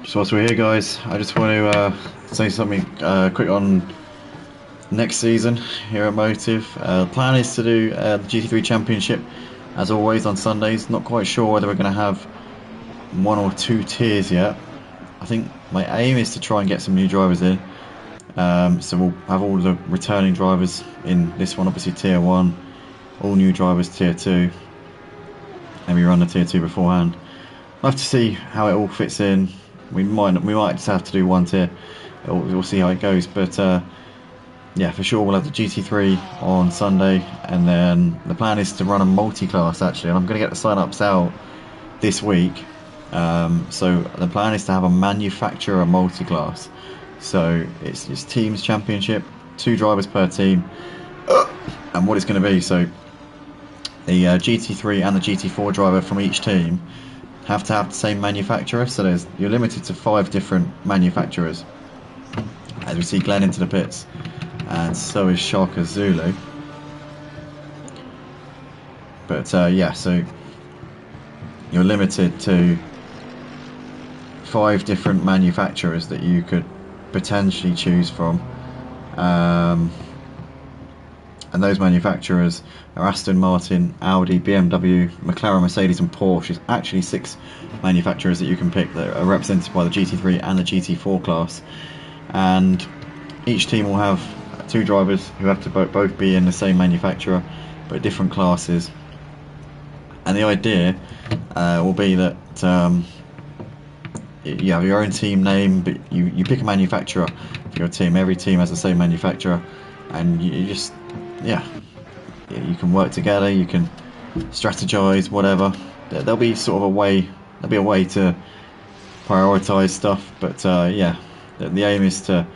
So whilst we're here, guys, I just want to say something quick on next season here at Motive. The plan is to do the GT3 Championship as always on Sundays. Not quite sure whether we're going to have 1 or 2 tiers yet. I think my aim is to try and get some new drivers in. So we'll have all the returning drivers in this one, obviously tier 1, all new drivers tier 2, and we run the tier 2 beforehand. I'll have to see how it all fits in. We might just have to do 1 tier. We'll see how it goes, but yeah, for sure we'll have the GT3 on Sunday, and then the plan is to run a multi-class actually, and I'm going to get the sign-ups out this week. So the plan is to have a manufacturer multi-class. So it's teams championship, 2 drivers per team, and what it's going to be. So the GT3 and the GT4 driver from each team have to have the same manufacturer. So you're limited to 5 different manufacturers. As we see Glenn into the pits, and so is Sharka Zulu. But yeah, so you're limited to 5 different manufacturers that you could potentially choose from. and those manufacturers are Aston Martin, Audi, BMW, McLaren, Mercedes and Porsche. There's actually 6 manufacturers that you can pick that are represented by the GT3 and the GT4 class, and each team will have 2 drivers who have to both be in the same manufacturer but different classes. And the idea will be that you have your own team name, but you pick a manufacturer for your team. Every team has the same manufacturer, and you just, yeah, you can work together, you can strategize, whatever. There'll be sort of a way to prioritize stuff, but yeah, the aim is to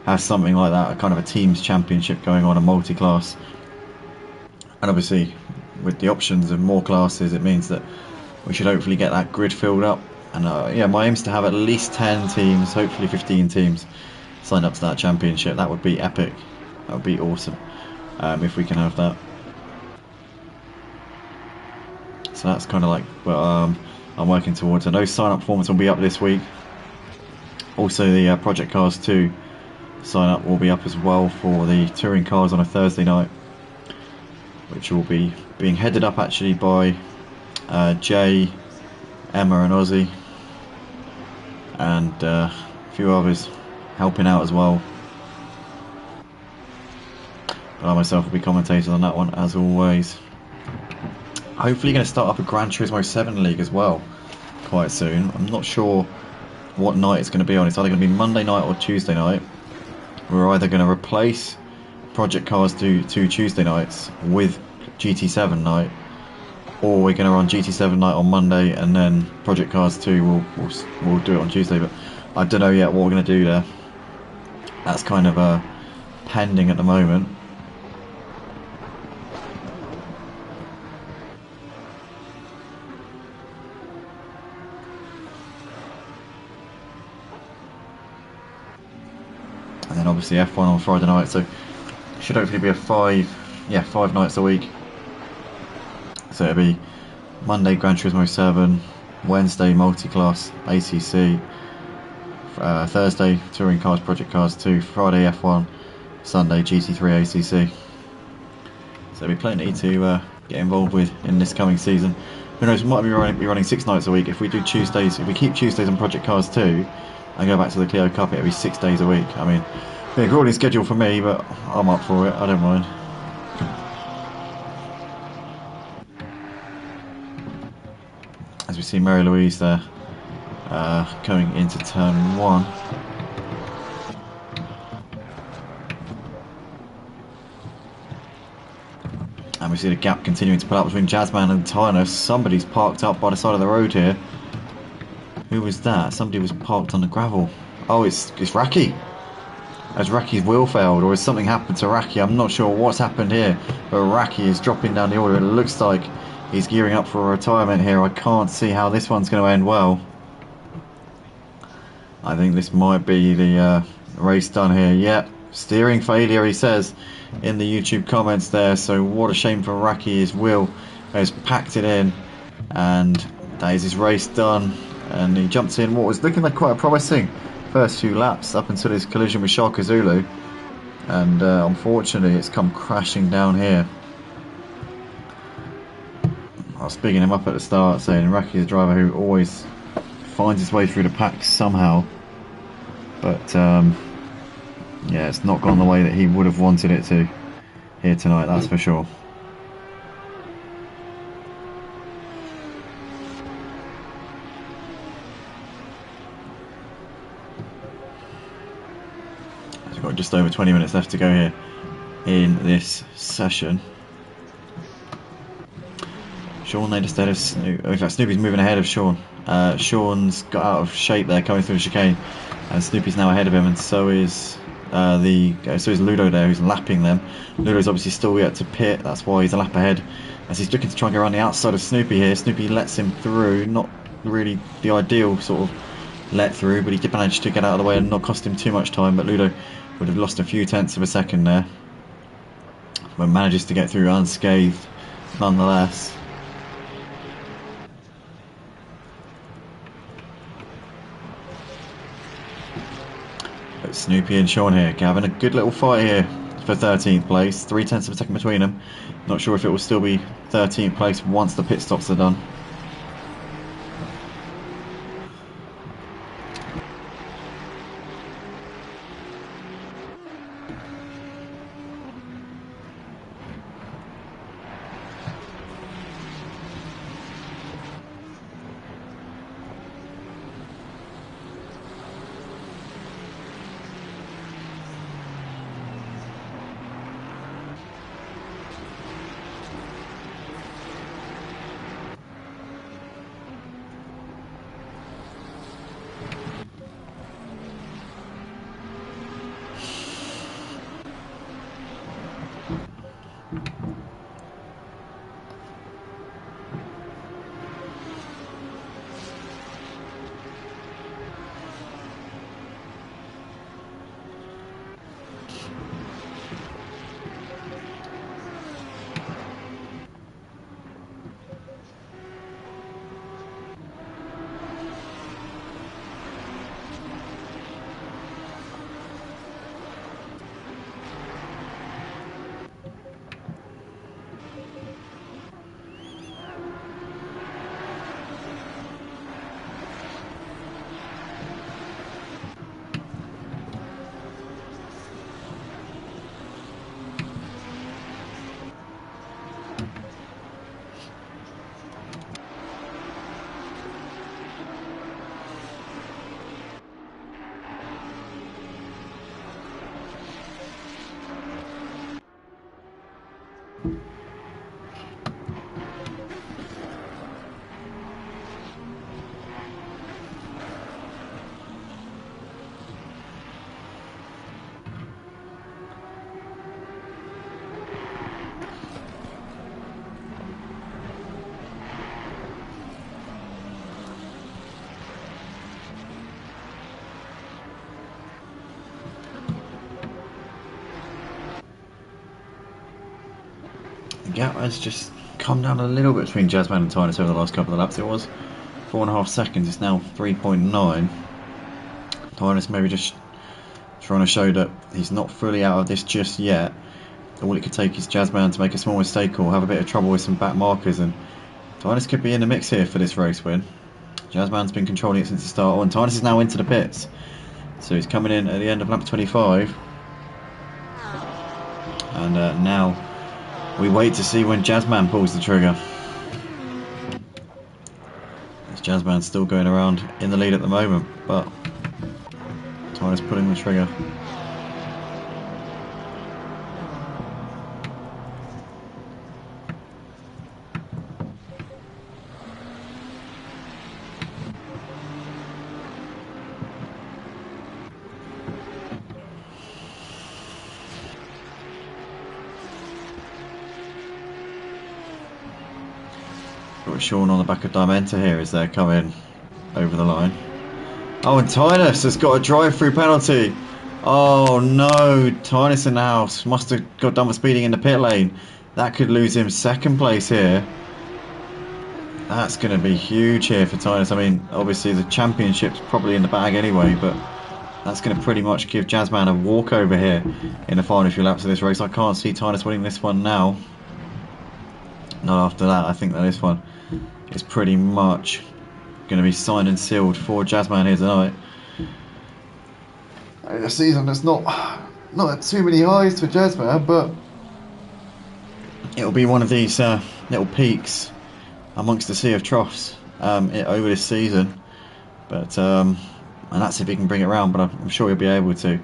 have something like that, a kind of a teams championship going on, a multi-class. And obviously with the options of more classes, it means that we should hopefully get that grid filled up. And yeah, my aim is to have at least 10 teams, hopefully 15 teams signed up to that championship. That would be epic. That would be awesome if we can have that. So that's kind of like what I'm working towards. I know sign-up forms will be up this week. Also the Project Cars 2 sign-up will be up as well for the touring cars on a Thursday night, which will be being headed up actually by Jay, Emma and Ozzy, and a few others helping out as well. But I myself will be commentating on that one as always. Hopefully going to start up a Gran Turismo 7 League as well quite soon. I'm not sure what night it's going to be on. It's either going to be Monday night or Tuesday night. We're either going to replace Project Cars 2 Tuesday nights with GT7 night, or we're going to run GT7 night on Monday and then Project Cars 2 we'll do it on Tuesday. But I don't know yet what we're going to do there. That's kind of pending at the moment. And then obviously F1 on Friday night, so should hopefully be a 5 nights a week. So it'll be Monday Gran Turismo 7, Wednesday multi-class ACC, Thursday Touring Cars Project Cars 2, Friday F1, Sunday GT3 ACC. So there'll be plenty to get involved with in this coming season. Who knows, we might be running 6 nights a week. If we do Tuesdays, if we keep Tuesdays on Project Cars 2 and go back to the Clio Cup, it'll be 6 days a week. I mean, a grueling schedule for me, but I'm up for it, I don't mind. As we see Mary Louise there coming into turn 1. And we see the gap continuing to pull up between Jazzman and Tyner. Somebody's parked up by the side of the road here. Who was that? Somebody was parked on the gravel. Oh, it's Raki. Has Raki's wheel failed, or has something happened to Raki? I'm not sure what's happened here, but Raki is dropping down the order. It looks like he's gearing up for a retirement here. I can't see how this one's going to end well. I think this might be the race done here. Yep, steering failure, he says in the YouTube comments there. So what a shame for Raki. His wheel has packed it in, and that is his race done. And he jumped in what was looking like quite a promising first few laps up until his collision with Shaka Zulu, and unfortunately it's come crashing down here. I was bigging him up at the start, saying Raki is a driver who always finds his way through the pack somehow, but yeah, it's not gone the way that he would have wanted it to here tonight, that's for sure. We've got just over 20 minutes left to go here in this session. Sean laid instead of Snoop. In fact, Snoopy's moving ahead of Sean. Sean's got out of shape there coming through the chicane, and Snoopy's now ahead of him, and so is Ludo there, who's lapping them. Ludo's obviously still yet to pit, that's why he's a lap ahead, as he's looking to try and go around the outside of Snoopy here. Snoopy lets him through, not really the ideal sort of let through, but he did manage to get out of the way and not cost him too much time. But Ludo would have lost a few tenths of a second there, but manages to get through unscathed nonetheless. But Snoopy and Sean here having a good little fight here for 13th place. 3/10 of a second between them. Not sure if it will still be 13th place once the pit stops are done. The gap has just come down a little bit between Jazzman and Tynus over the last couple of laps. It was 4.5 seconds, it's now 3.9. Tynus maybe just trying to show that he's not fully out of this just yet. All it could take is Jazzman to make a small mistake or have a bit of trouble with some back markers, and Tynus could be in the mix here for this race win. Jazzman's been controlling it since the start, and Tynus is now into the pits. So he's coming in at the end of lap 25. And now we wait to see when Jazzman pulls the trigger. As Jazzman's still going around in the lead at the moment, but Tynus pulling the trigger. Got Sean on the back of Diamenta here as they're coming over the line. Oh, and Tynus has got a drive-through penalty. Oh no, Tynus in the house. Must have got done for speeding in the pit lane. That could lose him second place here. That's going to be huge here for Tynus. I mean, obviously the championship's probably in the bag anyway, but that's going to pretty much give Jazzman a walkover here in the final few laps of this race. I can't see Tynus winning this one now. Not after that. I think that this one is pretty much going to be signed and sealed for Jazzman here tonight. The season there's not too many highs for Jazzman, but it'll be one of these little peaks amongst the sea of troughs over this season. But and that's if he can bring it around. But I'm sure he'll be able to.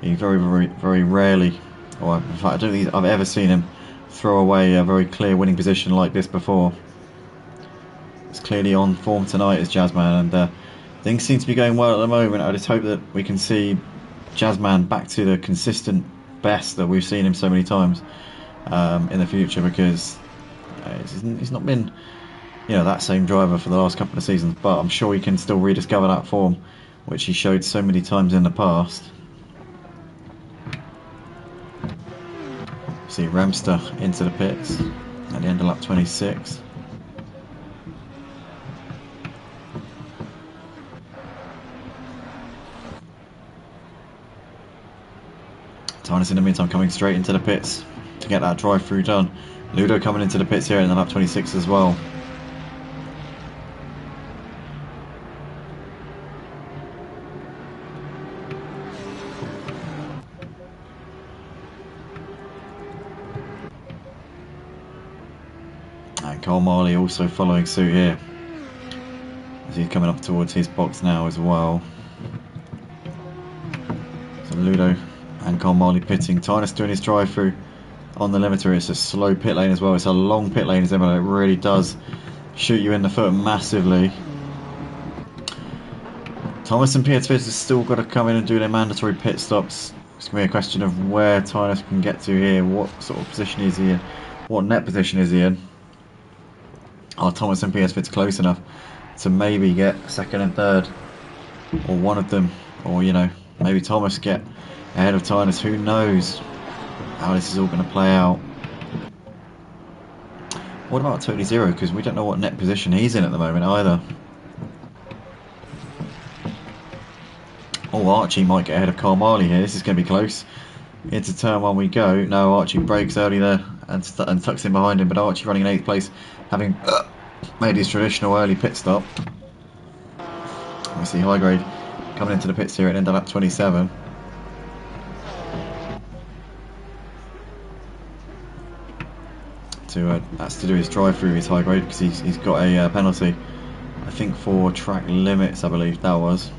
He very rarely, or in fact I don't think I've ever seen him throw away a very clear winning position like this before. It's clearly on form tonight as Jazzman, and things seem to be going well at the moment. I just hope that we can see Jazzman back to the consistent best that we've seen him so many times in the future, because he's not been, you know, that same driver for the last couple of seasons, but I'm sure he can still rediscover that form which he showed so many times in the past. See Remster into the pits at the end of lap 26. Tynus in the meantime coming straight into the pits to get that drive through done. Ludo coming into the pits here in the lap 26 as well. And Cole Marley also following suit here, as he's coming up towards his box now as well. So Ludo and Cole Marley pitting. Tynus doing his drive through on the limiter. It's a slow pit lane as well. It's a long pit lane as Imola. It really does shoot you in the foot massively. Thomas and PS5 have still got to come in and do their mandatory pit stops. It's going to be a question of where Tynus can get to here. What sort of position is he in? What net position is he in? Are Thomas and PS5 close enough to maybe get second and third? Or one of them? Or, you know, maybe Thomas get ahead of Tynus. Who knows how this is all going to play out. What about Totally Zero? Because we don't know what net position he's in at the moment either. Oh, Archie might get ahead of Carl Marley here. This is going to be close. Into turn one we go. No, Archie breaks early there and tucks in behind him. But Archie running in 8th place, having made his traditional early pit stop. We see High Grade coming into the pits here at end of lap 27. That's to do his drive through his High Grade, because he's got a penalty, I think, for track limits, I believe that was.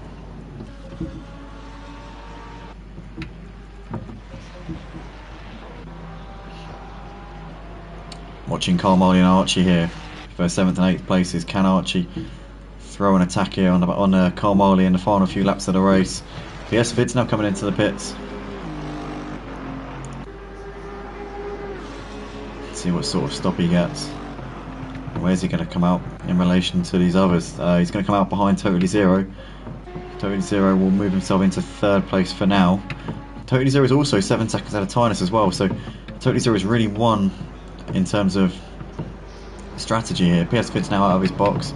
Watching Carl Marley and Archie here for 7th and 8th places. Can Archie throw an attack here on Carl Marley in the final few laps of the race? PS Vid's now coming into the pits. See what sort of stop he gets. Where's he going to come out in relation to these others? He's going to come out behind Totally Zero. Totally Zero will move himself into 3rd place for now. Totally Zero is also 7 seconds out of Tynus as well, so Totally Zero has really won in terms of strategy here. PS Fit's now out of his box.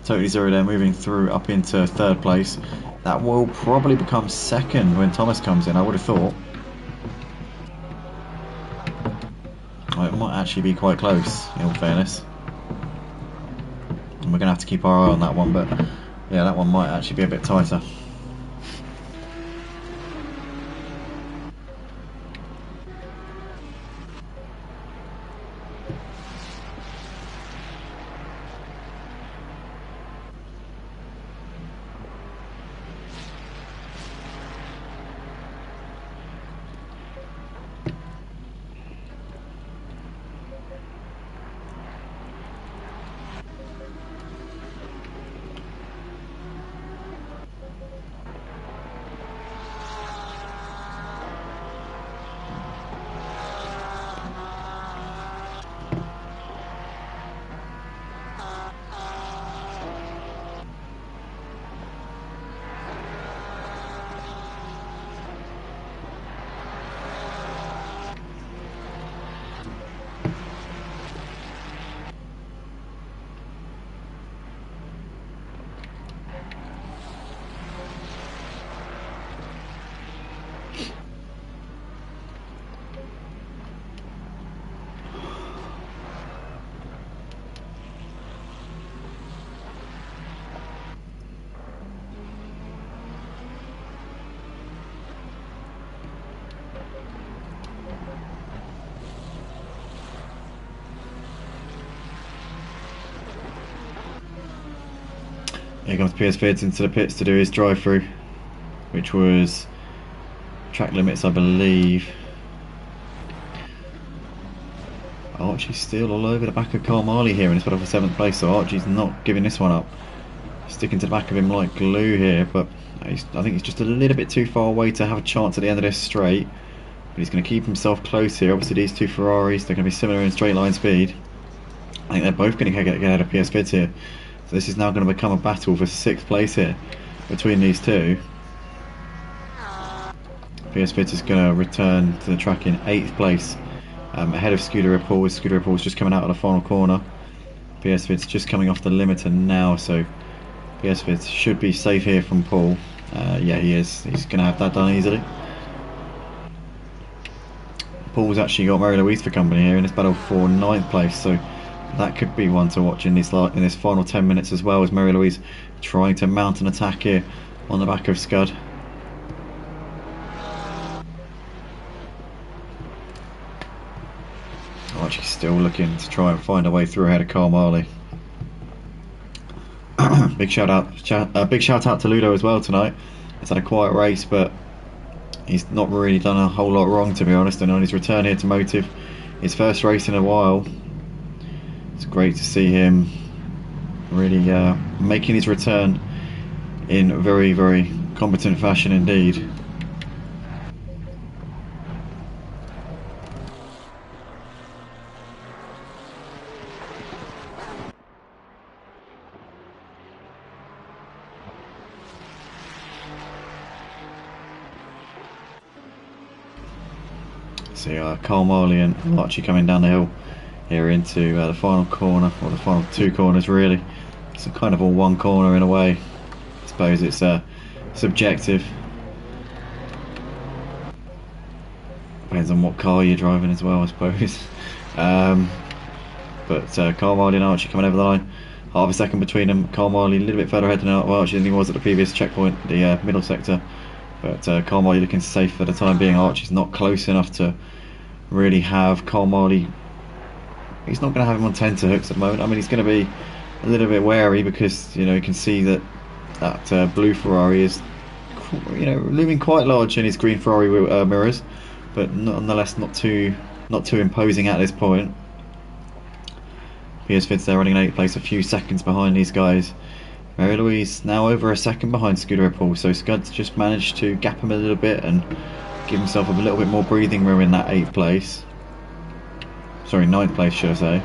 Totally Zero there moving through up into 3rd place. That will probably become 2nd when Thomas comes in, I would have thought. It might actually be quite close, in all fairness. And we're going to have to keep our eye on that one, but yeah, that one might actually be a bit tighter. Here comes PS Vids into the pits to do his drive through, which was track limits, I believe. Archie's still all over the back of Carl Marley here in his battle for 7th place, so Archie's not giving this one up. Sticking to the back of him like glue here, but I think he's just a little bit too far away to have a chance at the end of this straight. But he's going to keep himself close here. Obviously these two Ferraris, they're going to be similar in straight line speed. I think they're both going to get out of PS Vids here. So this is now going to become a battle for 6th place here between these two. PS Vids is going to return to the track in 8th place, ahead of Scooter Report. Scooter Report's just coming out of the final corner. PS Vids just coming off the limiter now, so PS Vids should be safe here from Paul. Yeah, he is. He's going to have that done easily. Paul's actually got Mary Louise for company here in this battle for 9th place, so that could be one to watch in this final 10 minutes as well, as Mary Louise trying to mount an attack here on the back of Scud. Archie's still looking to try and find a way through ahead of Carl Marley. Big shout out to Ludo as well tonight. He's had a quiet race, but he's not really done a whole lot wrong, to be honest, and on his return here to Motive, his first race in a while, it's great to see him really making his return in very, very competent fashion indeed. See Carl Marley and Archie coming down the hill here into the final corner, or the final 2 corners really. It's kind of all one corner in a way. I suppose it's subjective. Depends on what car you're driving as well, I suppose. But Carl Marley and Archie coming over the line. Half a second between them. Carl Marley a little bit further ahead than Archie than he was at the previous checkpoint, the middle sector. But Carl Marley looking safe for the time being. Archie's not close enough to really have Carl Marley. He's not going to have him on tenterhooks at the moment. I mean, he's going to be a little bit wary because, you know, you can see that blue Ferrari is, you know, looming quite large in his green Ferrari mirrors, but nonetheless not too imposing at this point. Piers Fitz there running in 8th place, a few seconds behind these guys. Mary Louise now over a second behind Scooter Paul, so Scud's just managed to gap him a little bit and give himself a little bit more breathing room in that 8th place. Sorry, 9th place should I say.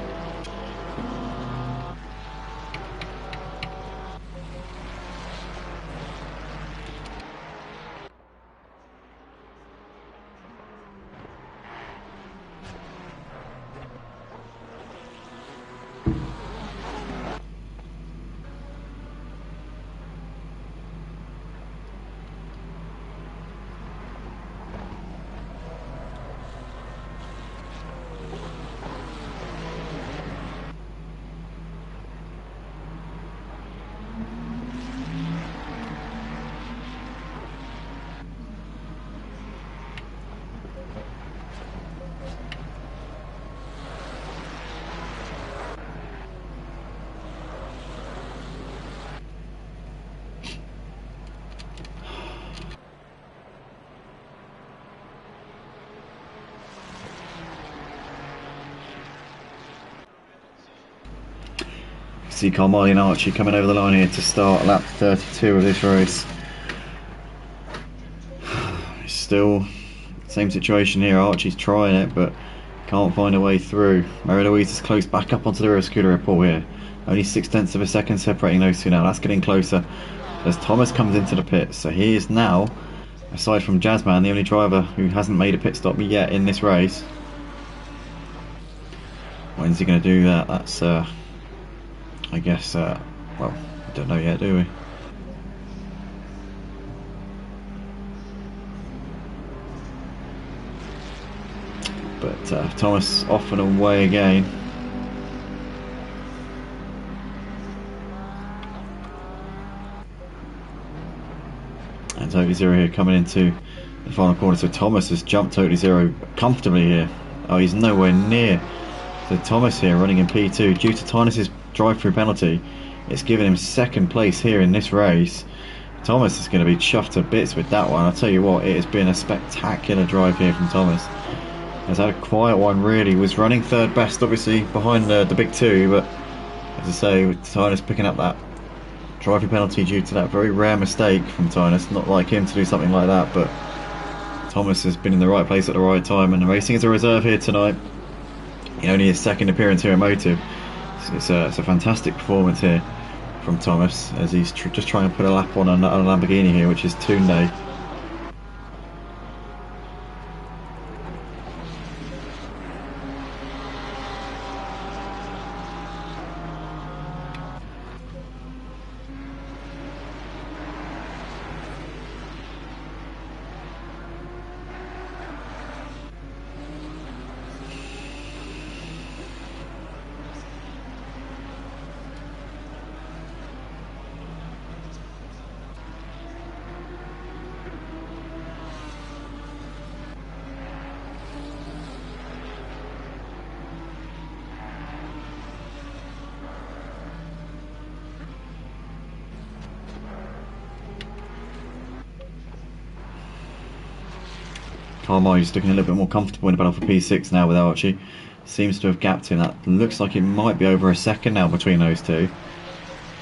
See Carl Marley and Archie coming over the line here to start lap 32 of this race. Still same situation here. Archie's trying it but can't find a way through. Mary Louise is close back up onto the rear Scooter Paul here. Only 0.6 of a second separating those two now. That's getting closer as Thomas comes into the pits. So he is now, aside from Jazzman, the only driver who hasn't made a pit stop yet in this race. When's he going to do that? That's I guess, well, I don't know yet, do we? But Thomas off and away again. And Totally Zero here coming into the final corner. So Thomas has jumped Totally Zero comfortably here. Oh, he's nowhere near. So Thomas here running in P2 due to Tynus's drive-through penalty. It's given him 2nd place here in this race. Thomas is going to be chuffed to bits with that one. I'll tell you what, it has been a spectacular drive here from Thomas. Has had a quiet one really. Was running 3rd best obviously behind the big 2, but as I say, with Tynus picking up that drive-through penalty due to that very rare mistake from Tynus. Not like him to do something like that, but Thomas has been in the right place at the right time and racing as a reserve here tonight. In only his 2nd appearance here at Motive. It's a fantastic performance here from Thomas as he's just trying to put a lap on a Lamborghini here, which is Tunde. Carmichael's looking a little bit more comfortable in the battle for P6 now with Archie. Seems to have gapped him. That looks like it might be over a second now between those two.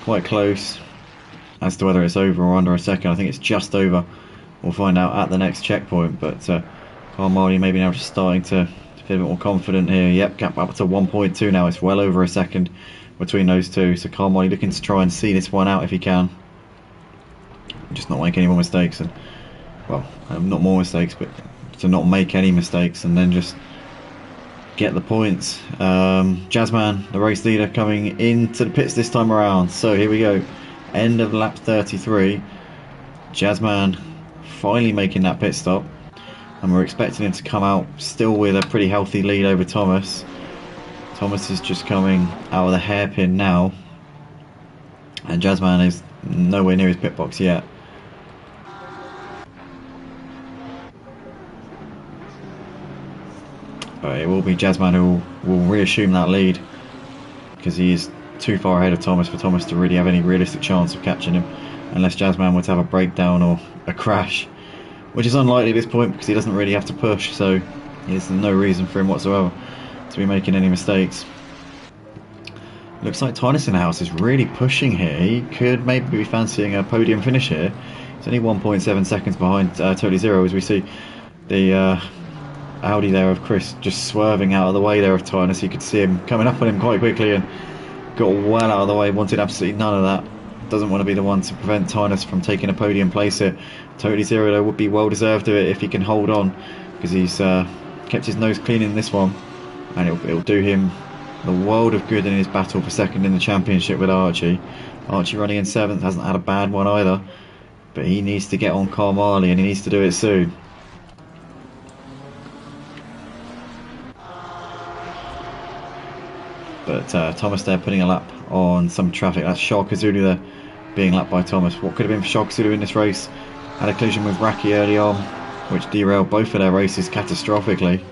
Quite close. As to whether it's over or under a second, I think it's just over. We'll find out at the next checkpoint. But Carmichael maybe now just starting to feel a bit more confident here. Yep, gap up to 1.2 now. It's well over a second between those two. So Carmichael looking to try and see this one out if he can. Just not make any more mistakes. And well, not more mistakes, but to not make any mistakes and then just get the points. Jazzman, the race leader, coming into the pits this time around. So here we go. End of lap 33. Jazzman finally making that pit stop. And we're expecting him to come out still with a pretty healthy lead over Thomas. Thomas is just coming out of the hairpin now. And Jazzman is nowhere near his pit box yet. But it will be Jazzman who will reassume that lead, because he is too far ahead of Thomas for Thomas to really have any realistic chance of catching him, unless Jazzman were to have a breakdown or a crash, which is unlikely at this point because he doesn't really have to push, so there's no reason for him whatsoever to be making any mistakes. Looks like Tynerson House is really pushing here. He could maybe be fancying a podium finish here. He's only 1.7 seconds behind Totally Zero, as we see the Audi there of Chris just swerving out of the way there of Tynus. You could see him coming up on him quite quickly and got well out of the way, wanted absolutely none of that. Doesn't want to be the one to prevent Tynus from taking a podium place here. Totally Zero though would be well deserved of it if he can hold on, because he's kept his nose clean in this one, and it'll do him the world of good in his battle for second in the championship with Archie. Archie running in 7th, hasn't had a bad one either, but he needs to get on Carmichael and he needs to do it soon. But Thomas there putting a lap on some traffic. That's Shark Azulu there being lapped by Thomas. What could have been for Shark Azulu in this race? Had a collision with Raki early on, which derailed both of their races catastrophically.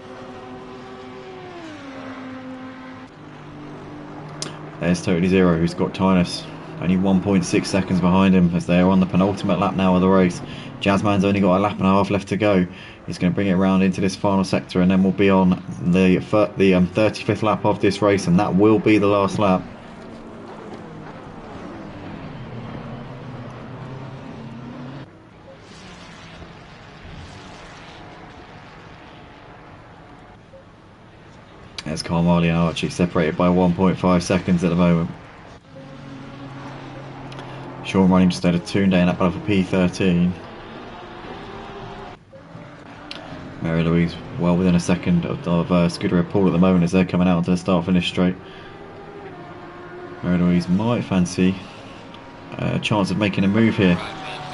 There's Totally Zero, who's got Tynus only 1.6 seconds behind him, as they are on the penultimate lap now of the race. Jazzman's only got a lap and a half left to go. He's going to bring it around into this final sector, and then we'll be on the 35th lap of this race, and that will be the last lap. There's Carmichael and Archie separated by 1.5 seconds at the moment. Sean running just over 2 day in that battle for P13. Mary Louise well within a second of Scooter Paul at the moment as they're coming out onto the start finish straight. Mary Louise might fancy a chance of making a move here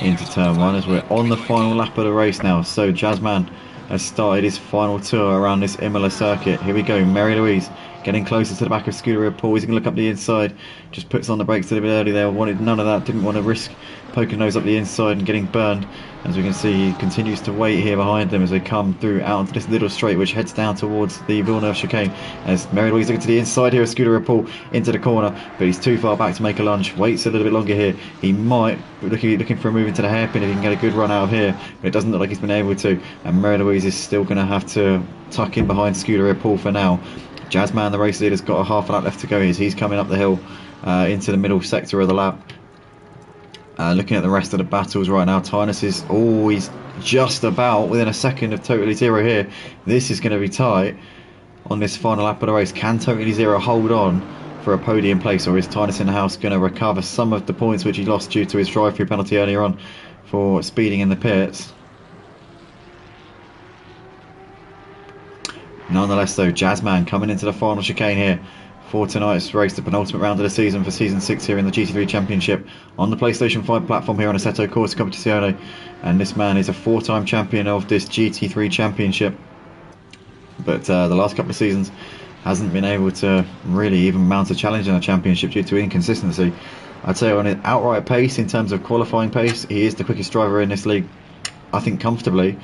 into turn 1 as we're on the final lap of the race now. So Jazzman has started his final tour around this Imola circuit. Here we go, Mary Louise getting closer to the back of Scooter Paul. He's going to look up the inside, just puts on the brakes a little bit early there. Wanted none of that, didn't want to risk poking nose up the inside and getting burned. As we can see, he continues to wait here behind them as they come through out into this little straight which heads down towards the Villeneuve chicane. As Mary Louise looking to the inside here, Scooter Paul into the corner, but he's too far back to make a lunge. Waits a little bit longer here. He might be looking for a move into the hairpin if he can get a good run out of here, but it doesn't look like he's been able to. And Mary Louise is still going to have to tuck in behind Scooter Paul for now. Jazzman, the race leader's got a half a lap left to go as he's coming up the hill into the middle sector of the lap. Looking at the rest of the battles right now, Tynus is always just about within a second of Totally Zero here. This is going to be tight on this final lap of the race. Can Totally Zero hold on for a podium place, or is Tynus in the house going to recover some of the points which he lost due to his drive-through penalty earlier on for speeding in the pits? Nonetheless though, Jazzman coming into the final chicane here for tonight's race, the penultimate round of the season for Season 6 here in the GT3 Championship on the PlayStation 5 platform here on Assetto Corsa Competizione. And this man is a 4-time champion of this GT3 Championship, but the last couple of seasons hasn't been able to really even mount a challenge in the championship due to inconsistency. I'd say on an outright pace, in terms of qualifying pace, he is the quickest driver in this league. I think comfortably.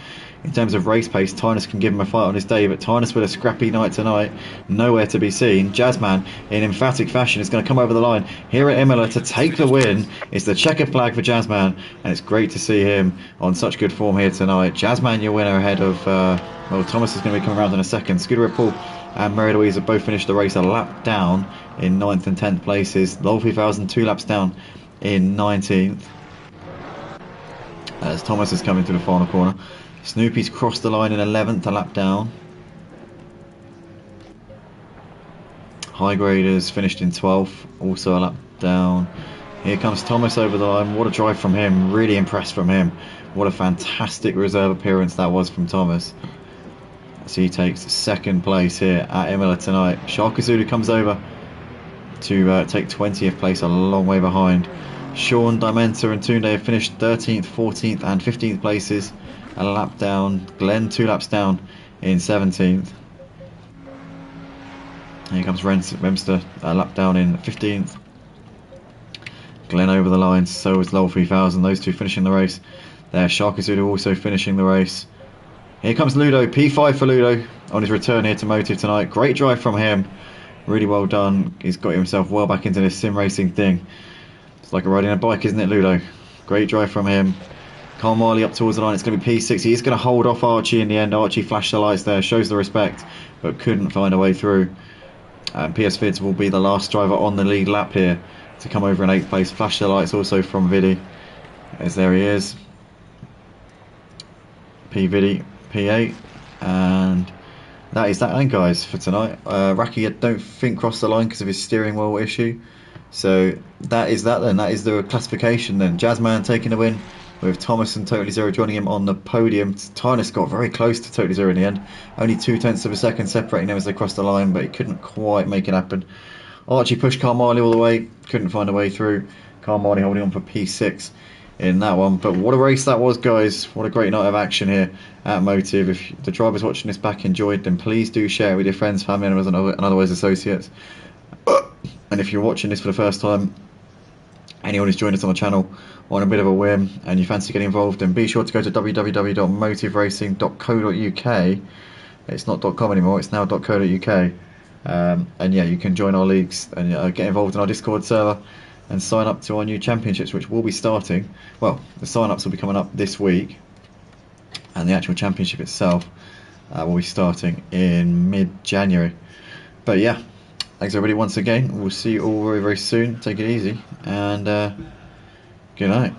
In terms of race pace, Tynus can give him a fight on his day, but Tynus with a scrappy night tonight, nowhere to be seen. Jazzman, in emphatic fashion, is going to come over the line here at Imola to take the win. It's the checkered flag for Jazzman, and it's great to see him on such good form here tonight. Jazzman, your winner ahead of, well, Thomas is going to be coming around in a second. Scooter Paul and Mary Louise have both finished the race a lap down in 9th and 10th places. Lol 3000 2 laps down in 19th. As Thomas is coming through the final corner. Snoopy's crossed the line in 11th, a lap down. High Graders finished in 12th, also a lap down. Here comes Thomas over the line. What a drive from him. Really impressed from him. What a fantastic reserve appearance that was from Thomas. So he takes 2nd place here at Imola tonight. Sharkazulu comes over to take 20th place, a long way behind. Sean, Dimenta and Tunde have finished 13th, 14th and 15th places, a lap down. Glenn 2 laps down in 17th. Here comes Remster, a lap down in 15th. Glenn over the line, so is Lol 3000. Those two finishing the race. There, Sharkazulu also finishing the race. Here comes Ludo, P5 for Ludo on his return here to Motive tonight. Great drive from him, really well done. He's got himself well back into this sim racing thing. It's like riding a bike, isn't it, Ludo? Great drive from him. Carl Marley up towards the line. It's going to be P6. He's going to hold off Archie in the end. Archie flashed the lights there, shows the respect, but couldn't find a way through. PS Vids will be the last driver on the lead lap here to come over in 8th place. Flash the lights also from Vidi. As there he is. P Vidi, P8. And that is that then, guys, for tonight. Raki, I don't think crossed the line because of his steering wheel issue. So that is that then. That is the classification then. Jazzman taking the win, with Thomas and Totally Zero joining him on the podium. Tynus got very close to Totally Zero in the end. Only 0.2 of a second separating them as they crossed the line, but he couldn't quite make it happen. Archie pushed Carl Marley all the way, couldn't find a way through. Carl Marley holding on for P6 in that one. But what a race that was, guys. What a great night of action here at Motive. If the drivers watching this back enjoyed, then please do share it with your friends, family members and otherwise associates. And if you're watching this for the first time, anyone who's joined us on the channel on a bit of a whim and you fancy getting involved, then be sure to go to www.motiveracing.co.uk. It's not .com anymore, it's now .co.uk. And yeah, you can join our leagues and get involved in our Discord server and sign up to our new championships, which will be starting. Well, the sign-ups will be coming up this week, and the actual championship itself will be starting in mid-January. But yeah, thanks everybody once again. We'll see you all very, very soon. Take it easy, and good night.